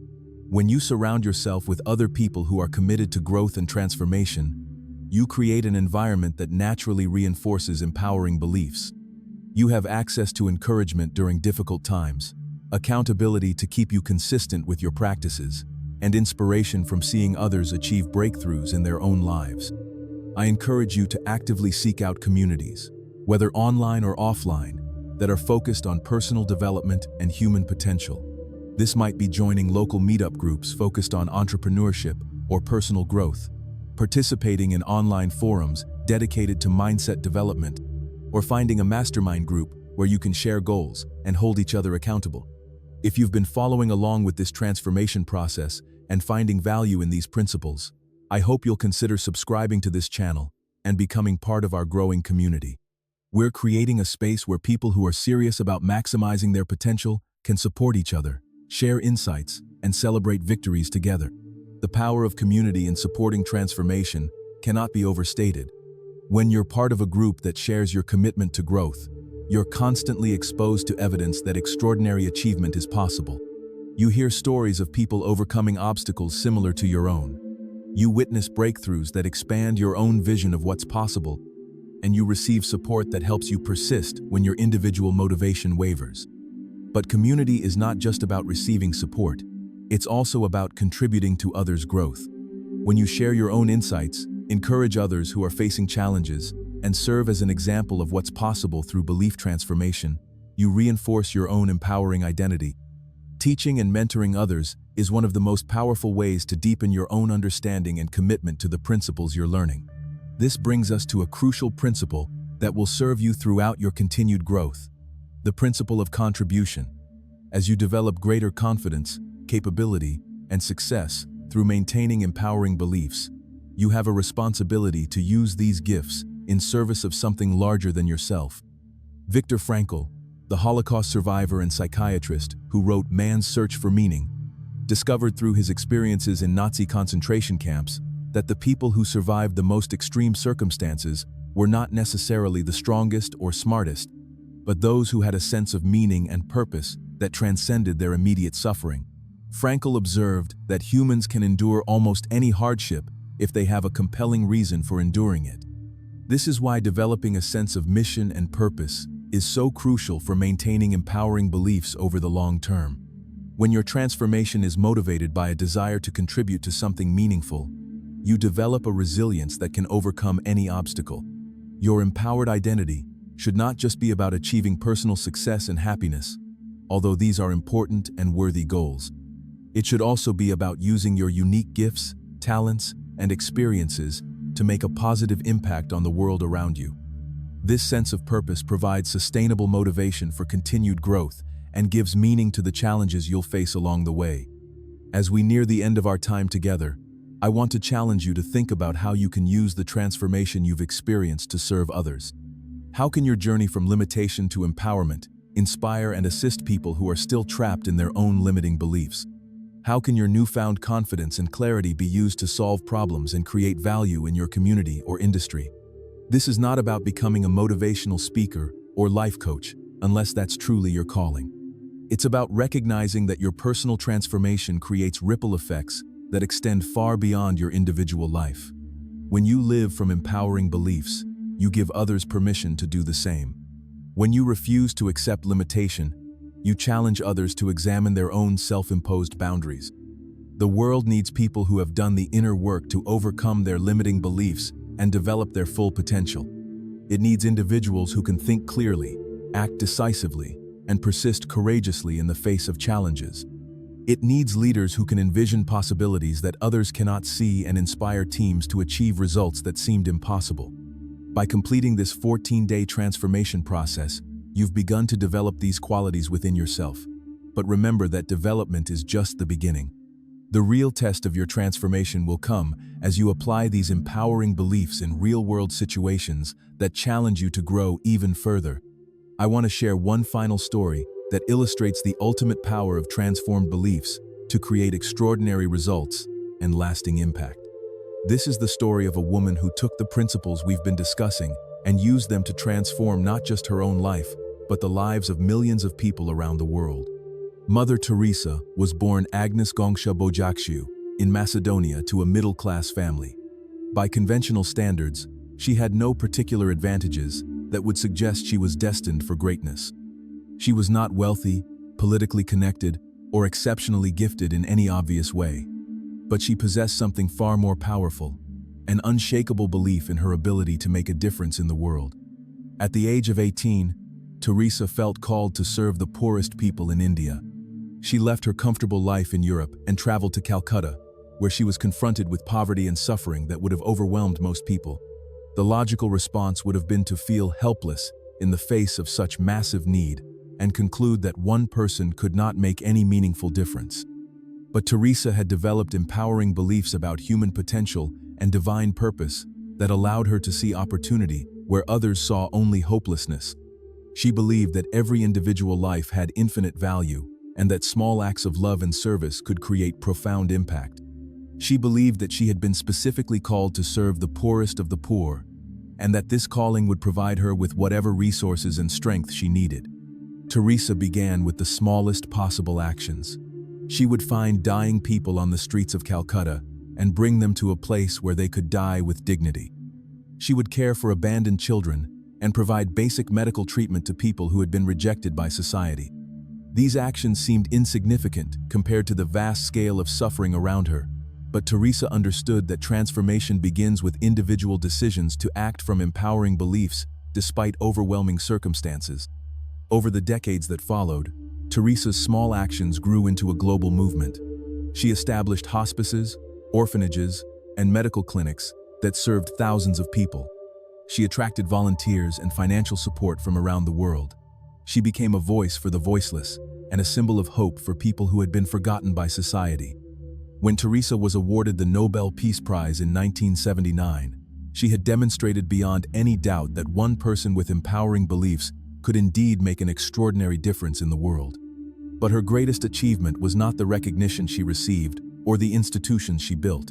When you surround yourself with other people who are committed to growth and transformation, you create an environment that naturally reinforces empowering beliefs. You have access to encouragement during difficult times, accountability to keep you consistent with your practices, and inspiration from seeing others achieve breakthroughs in their own lives. I encourage you to actively seek out communities, whether online or offline, that are focused on personal development and human potential. This might be joining local meetup groups focused on entrepreneurship or personal growth, participating in online forums dedicated to mindset development, or finding a mastermind group where you can share goals and hold each other accountable. If you've been following along with this transformation process and finding value in these principles, I hope you'll consider subscribing to this channel and becoming part of our growing community. We're creating a space where people who are serious about maximizing their potential can support each other, share insights, and celebrate victories together. The power of community in supporting transformation cannot be overstated. When you're part of a group that shares your commitment to growth, you're constantly exposed to evidence that extraordinary achievement is possible. You hear stories of people overcoming obstacles similar to your own. You witness breakthroughs that expand your own vision of what's possible, and you receive support that helps you persist when your individual motivation wavers. But community is not just about receiving support, it's also about contributing to others' growth. When you share your own insights, encourage others who are facing challenges, and serve as an example of what's possible through belief transformation, you reinforce your own empowering identity. Teaching and mentoring others is one of the most powerful ways to deepen your own understanding and commitment to the principles you're learning. This brings us to a crucial principle that will serve you throughout your continued growth: the principle of contribution. As you develop greater confidence, capability, and success through maintaining empowering beliefs, you have a responsibility to use these gifts in service of something larger than yourself. Viktor Frankl, the Holocaust survivor and psychiatrist who wrote Man's Search for Meaning, discovered through his experiences in Nazi concentration camps that the people who survived the most extreme circumstances were not necessarily the strongest or smartest, but those who had a sense of meaning and purpose that transcended their immediate suffering. Frankl observed that humans can endure almost any hardship if they have a compelling reason for enduring it. This is why developing a sense of mission and purpose is so crucial for maintaining empowering beliefs over the long term. When your transformation is motivated by a desire to contribute to something meaningful, you develop a resilience that can overcome any obstacle. Your empowered identity should not just be about achieving personal success and happiness, although these are important and worthy goals. It should also be about using your unique gifts, talents, and experiences to make a positive impact on the world around you. This sense of purpose provides sustainable motivation for continued growth and gives meaning to the challenges you'll face along the way. As we near the end of our time together, I want to challenge you to think about how you can use the transformation you've experienced to serve others. How can your journey from limitation to empowerment inspire and assist people who are still trapped in their own limiting beliefs? How can your newfound confidence and clarity be used to solve problems and create value in your community or industry? This is not about becoming a motivational speaker or life coach, unless that's truly your calling. It's about recognizing that your personal transformation creates ripple effects that extend far beyond your individual life. When you live from empowering beliefs, you give others permission to do the same. When you refuse to accept limitation, you challenge others to examine their own self-imposed boundaries. The world needs people who have done the inner work to overcome their limiting beliefs and develop their full potential. It needs individuals who can think clearly, act decisively, and persist courageously in the face of challenges. It needs leaders who can envision possibilities that others cannot see and inspire teams to achieve results that seemed impossible. By completing this 14-day transformation process, you've begun to develop these qualities within yourself. But remember that development is just the beginning. The real test of your transformation will come as you apply these empowering beliefs in real-world situations that challenge you to grow even further. I want to share one final story that illustrates the ultimate power of transformed beliefs to create extraordinary results and lasting impact. This is the story of a woman who took the principles we've been discussing and used them to transform not just her own life, but the lives of millions of people around the world. Mother Teresa was born Agnes Gongsha Bojakshiu in Macedonia to a middle-class family. By conventional standards, she had no particular advantages that would suggest she was destined for greatness. She was not wealthy, politically connected, or exceptionally gifted in any obvious way. But she possessed something far more powerful, an unshakable belief in her ability to make a difference in the world. At the age of 18, Teresa felt called to serve the poorest people in India. She left her comfortable life in Europe and traveled to Calcutta, where she was confronted with poverty and suffering that would have overwhelmed most people. The logical response would have been to feel helpless in the face of such massive need and conclude that one person could not make any meaningful difference. But Teresa had developed empowering beliefs about human potential and divine purpose that allowed her to see opportunity where others saw only hopelessness. She believed that every individual life had infinite value and that small acts of love and service could create profound impact. She believed that she had been specifically called to serve the poorest of the poor, and that this calling would provide her with whatever resources and strength she needed. Teresa began with the smallest possible actions. She would find dying people on the streets of Calcutta and bring them to a place where they could die with dignity. She would care for abandoned children and provide basic medical treatment to people who had been rejected by society. These actions seemed insignificant compared to the vast scale of suffering around her, but Teresa understood that transformation begins with individual decisions to act from empowering beliefs despite overwhelming circumstances. Over the decades that followed, Teresa's small actions grew into a global movement. She established hospices, orphanages, and medical clinics that served thousands of people. She attracted volunteers and financial support from around the world. She became a voice for the voiceless and a symbol of hope for people who had been forgotten by society. When Teresa was awarded the Nobel Peace Prize in 1979, she had demonstrated beyond any doubt that one person with empowering beliefs could indeed make an extraordinary difference in the world. But her greatest achievement was not the recognition she received or the institutions she built.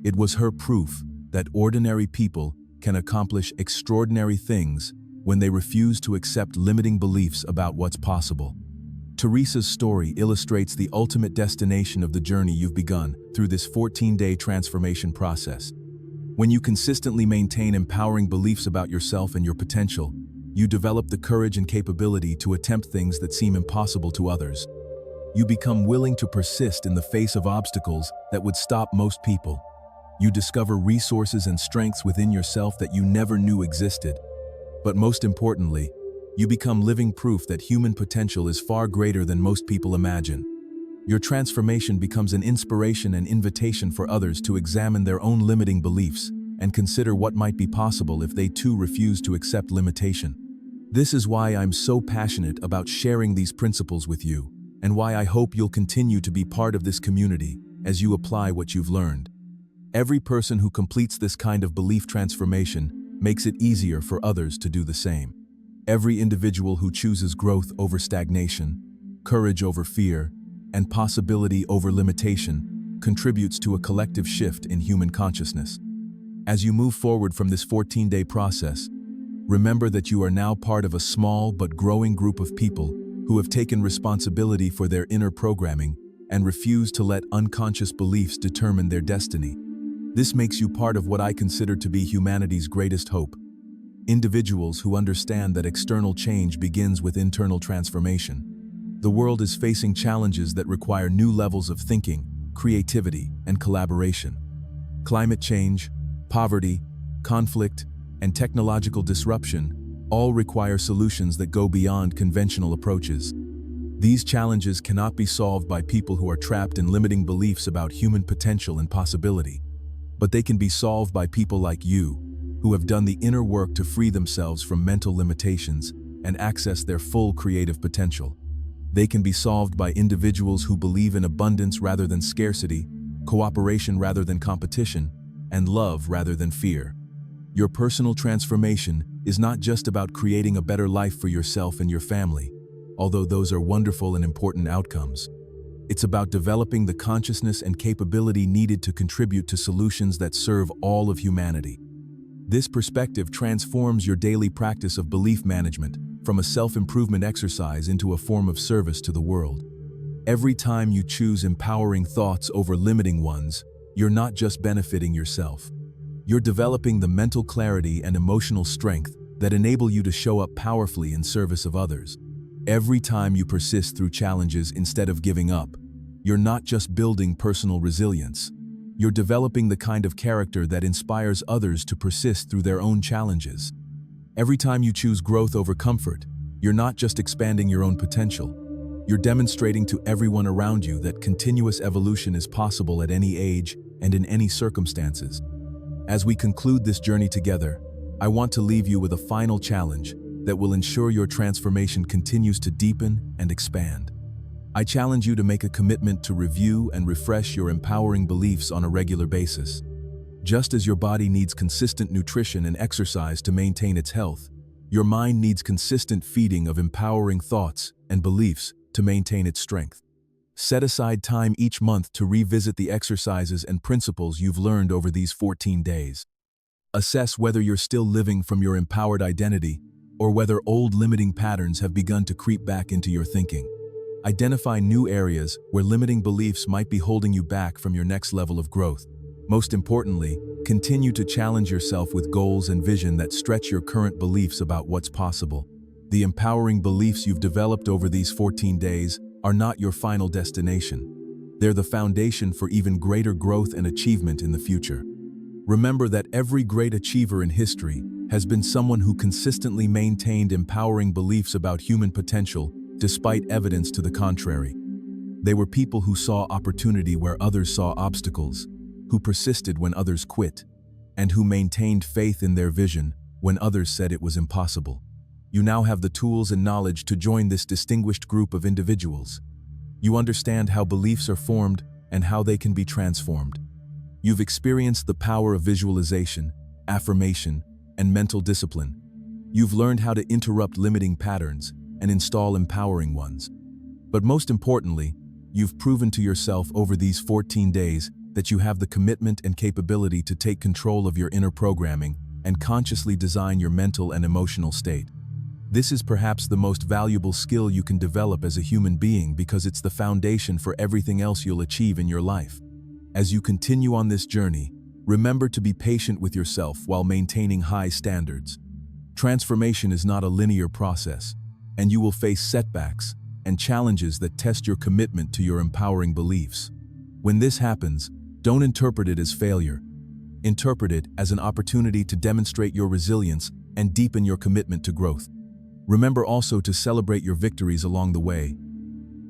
It was her proof that ordinary people can accomplish extraordinary things when they refuse to accept limiting beliefs about what's possible. Teresa's story illustrates the ultimate destination of the journey you've begun through this 14-day transformation process. When you consistently maintain empowering beliefs about yourself and your potential, you develop the courage and capability to attempt things that seem impossible to others. You become willing to persist in the face of obstacles that would stop most people. You discover resources and strengths within yourself that you never knew existed. But most importantly, you become living proof that human potential is far greater than most people imagine. Your transformation becomes an inspiration and invitation for others to examine their own limiting beliefs and consider what might be possible if they too refuse to accept limitation. This is why I'm so passionate about sharing these principles with you, and why I hope you'll continue to be part of this community as you apply what you've learned. Every person who completes this kind of belief transformation makes it easier for others to do the same. Every individual who chooses growth over stagnation, courage over fear, and possibility over limitation contributes to a collective shift in human consciousness. As you move forward from this 14-day process, remember that you are now part of a small but growing group of people who have taken responsibility for their inner programming and refuse to let unconscious beliefs determine their destiny. This makes you part of what I consider to be humanity's greatest hope. Individuals who understand that external change begins with internal transformation. The world is facing challenges that require new levels of thinking, creativity, and collaboration. Climate change, poverty, conflict, and technological disruption all require solutions that go beyond conventional approaches. These challenges cannot be solved by people who are trapped in limiting beliefs about human potential and possibility, but they can be solved by people like you, who have done the inner work to free themselves from mental limitations and access their full creative potential. They can be solved by individuals who believe in abundance rather than scarcity, cooperation rather than competition, and love rather than fear. Your personal transformation is not just about creating a better life for yourself and your family, although those are wonderful and important outcomes. It's about developing the consciousness and capability needed to contribute to solutions that serve all of humanity. This perspective transforms your daily practice of belief management from a self-improvement exercise into a form of service to the world. Every time you choose empowering thoughts over limiting ones, you're not just benefiting yourself. You're developing the mental clarity and emotional strength that enable you to show up powerfully in service of others. Every time you persist through challenges instead of giving up, you're not just building personal resilience. You're developing the kind of character that inspires others to persist through their own challenges. Every time you choose growth over comfort, you're not just expanding your own potential. You're demonstrating to everyone around you that continuous evolution is possible at any age and in any circumstances. As we conclude this journey together, I want to leave you with a final challenge that will ensure your transformation continues to deepen and expand. I challenge you to make a commitment to review and refresh your empowering beliefs on a regular basis. Just as your body needs consistent nutrition and exercise to maintain its health, your mind needs consistent feeding of empowering thoughts and beliefs to maintain its strength. Set aside time each month to revisit the exercises and principles you've learned over these 14 days. Assess whether you're still living from your empowered identity or whether old limiting patterns have begun to creep back into your thinking. Identify new areas where limiting beliefs might be holding you back from your next level of growth. Most importantly, continue to challenge yourself with goals and vision that stretch your current beliefs about what's possible. The empowering beliefs you've developed over these 14 days are not your final destination. They're the foundation for even greater growth and achievement in the future. Remember that every great achiever in history has been someone who consistently maintained empowering beliefs about human potential despite evidence to the contrary. They were people who saw opportunity where others saw obstacles, who persisted when others quit, and who maintained faith in their vision when others said it was impossible. You now have the tools and knowledge to join this distinguished group of individuals. You understand how beliefs are formed and how they can be transformed. You've experienced the power of visualization, affirmation, and mental discipline. You've learned how to interrupt limiting patterns and install empowering ones. But most importantly, you've proven to yourself over these 14 days that you have the commitment and capability to take control of your inner programming and consciously design your mental and emotional state. This is perhaps the most valuable skill you can develop as a human being because it's the foundation for everything else you'll achieve in your life. As you continue on this journey, remember to be patient with yourself while maintaining high standards. Transformation is not a linear process, and you will face setbacks and challenges that test your commitment to your empowering beliefs. When this happens, don't interpret it as failure. Interpret it as an opportunity to demonstrate your resilience and deepen your commitment to growth. Remember also to celebrate your victories along the way.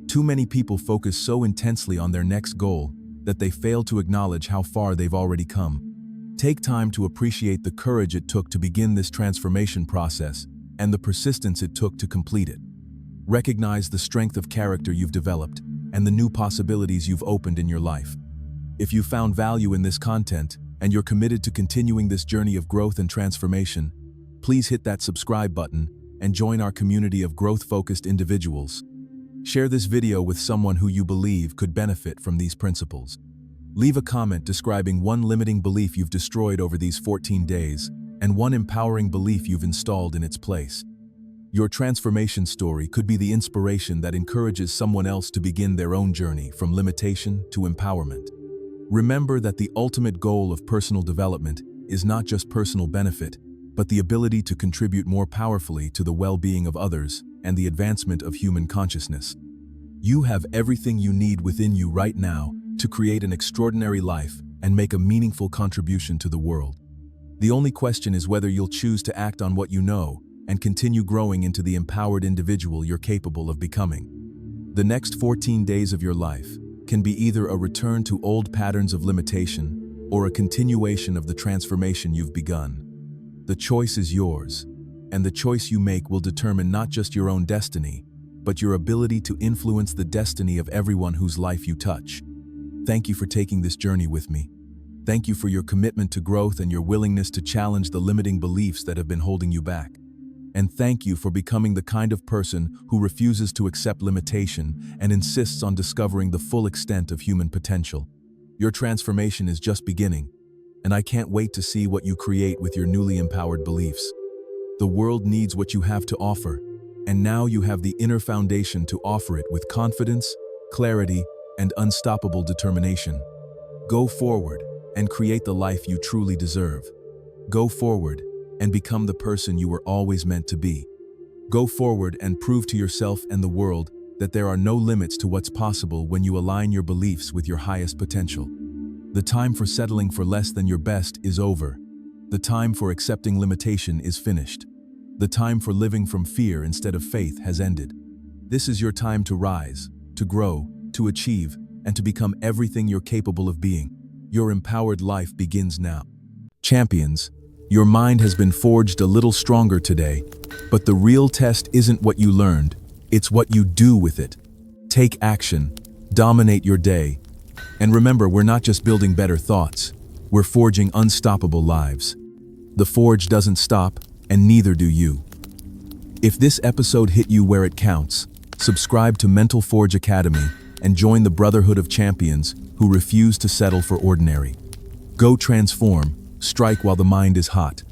Too many people focus so intensely on their next goal that they fail to acknowledge how far they've already come. Take time to appreciate the courage it took to begin this transformation process and the persistence it took to complete it. Recognize the strength of character you've developed and the new possibilities you've opened in your life. If you found value in this content and you're committed to continuing this journey of growth and transformation, please hit that subscribe button and join our community of growth-focused individuals. Share this video with someone who you believe could benefit from these principles. Leave a comment describing one limiting belief you've destroyed over these 14 days and one empowering belief you've installed in its place. Your transformation story could be the inspiration that encourages someone else to begin their own journey from limitation to empowerment. Remember that the ultimate goal of personal development is not just personal benefit, but the ability to contribute more powerfully to the well-being of others and the advancement of human consciousness. You have everything you need within you right now to create an extraordinary life and make a meaningful contribution to the world. The only question is whether you'll choose to act on what you know and continue growing into the empowered individual you're capable of becoming. The next 14 days of your life can be either a return to old patterns of limitation or a continuation of the transformation you've begun. The choice is yours, and the choice you make will determine not just your own destiny, but your ability to influence the destiny of everyone whose life you touch. Thank you for taking this journey with me. Thank you for your commitment to growth and your willingness to challenge the limiting beliefs that have been holding you back. And thank you for becoming the kind of person who refuses to accept limitation and insists on discovering the full extent of human potential. Your transformation is just beginning, and I can't wait to see what you create with your newly empowered beliefs. The world needs what you have to offer, And now you have the inner foundation to offer it with confidence, clarity, and unstoppable determination. Go forward and create the life you truly deserve. Go forward and become the person you were always meant to be. Go forward and prove to yourself and the world that there are no limits to what's possible when you align your beliefs with your highest potential. The time for settling for less than your best is over. The time for accepting limitation is finished. The time for living from fear instead of faith has ended. This is your time to rise, to grow, to achieve, and to become everything you're capable of being. Your empowered life begins now. Champions, your mind has been forged a little stronger today, but the real test isn't what you learned, it's what you do with it. Take action, dominate your day, and remember, we're not just building better thoughts, we're forging unstoppable lives. The forge doesn't stop, and neither do you. If this episode hit you where it counts, subscribe to Mental Forge Academy and join the Brotherhood of Champions who refuse to settle for ordinary. Go transform, strike while the mind is hot,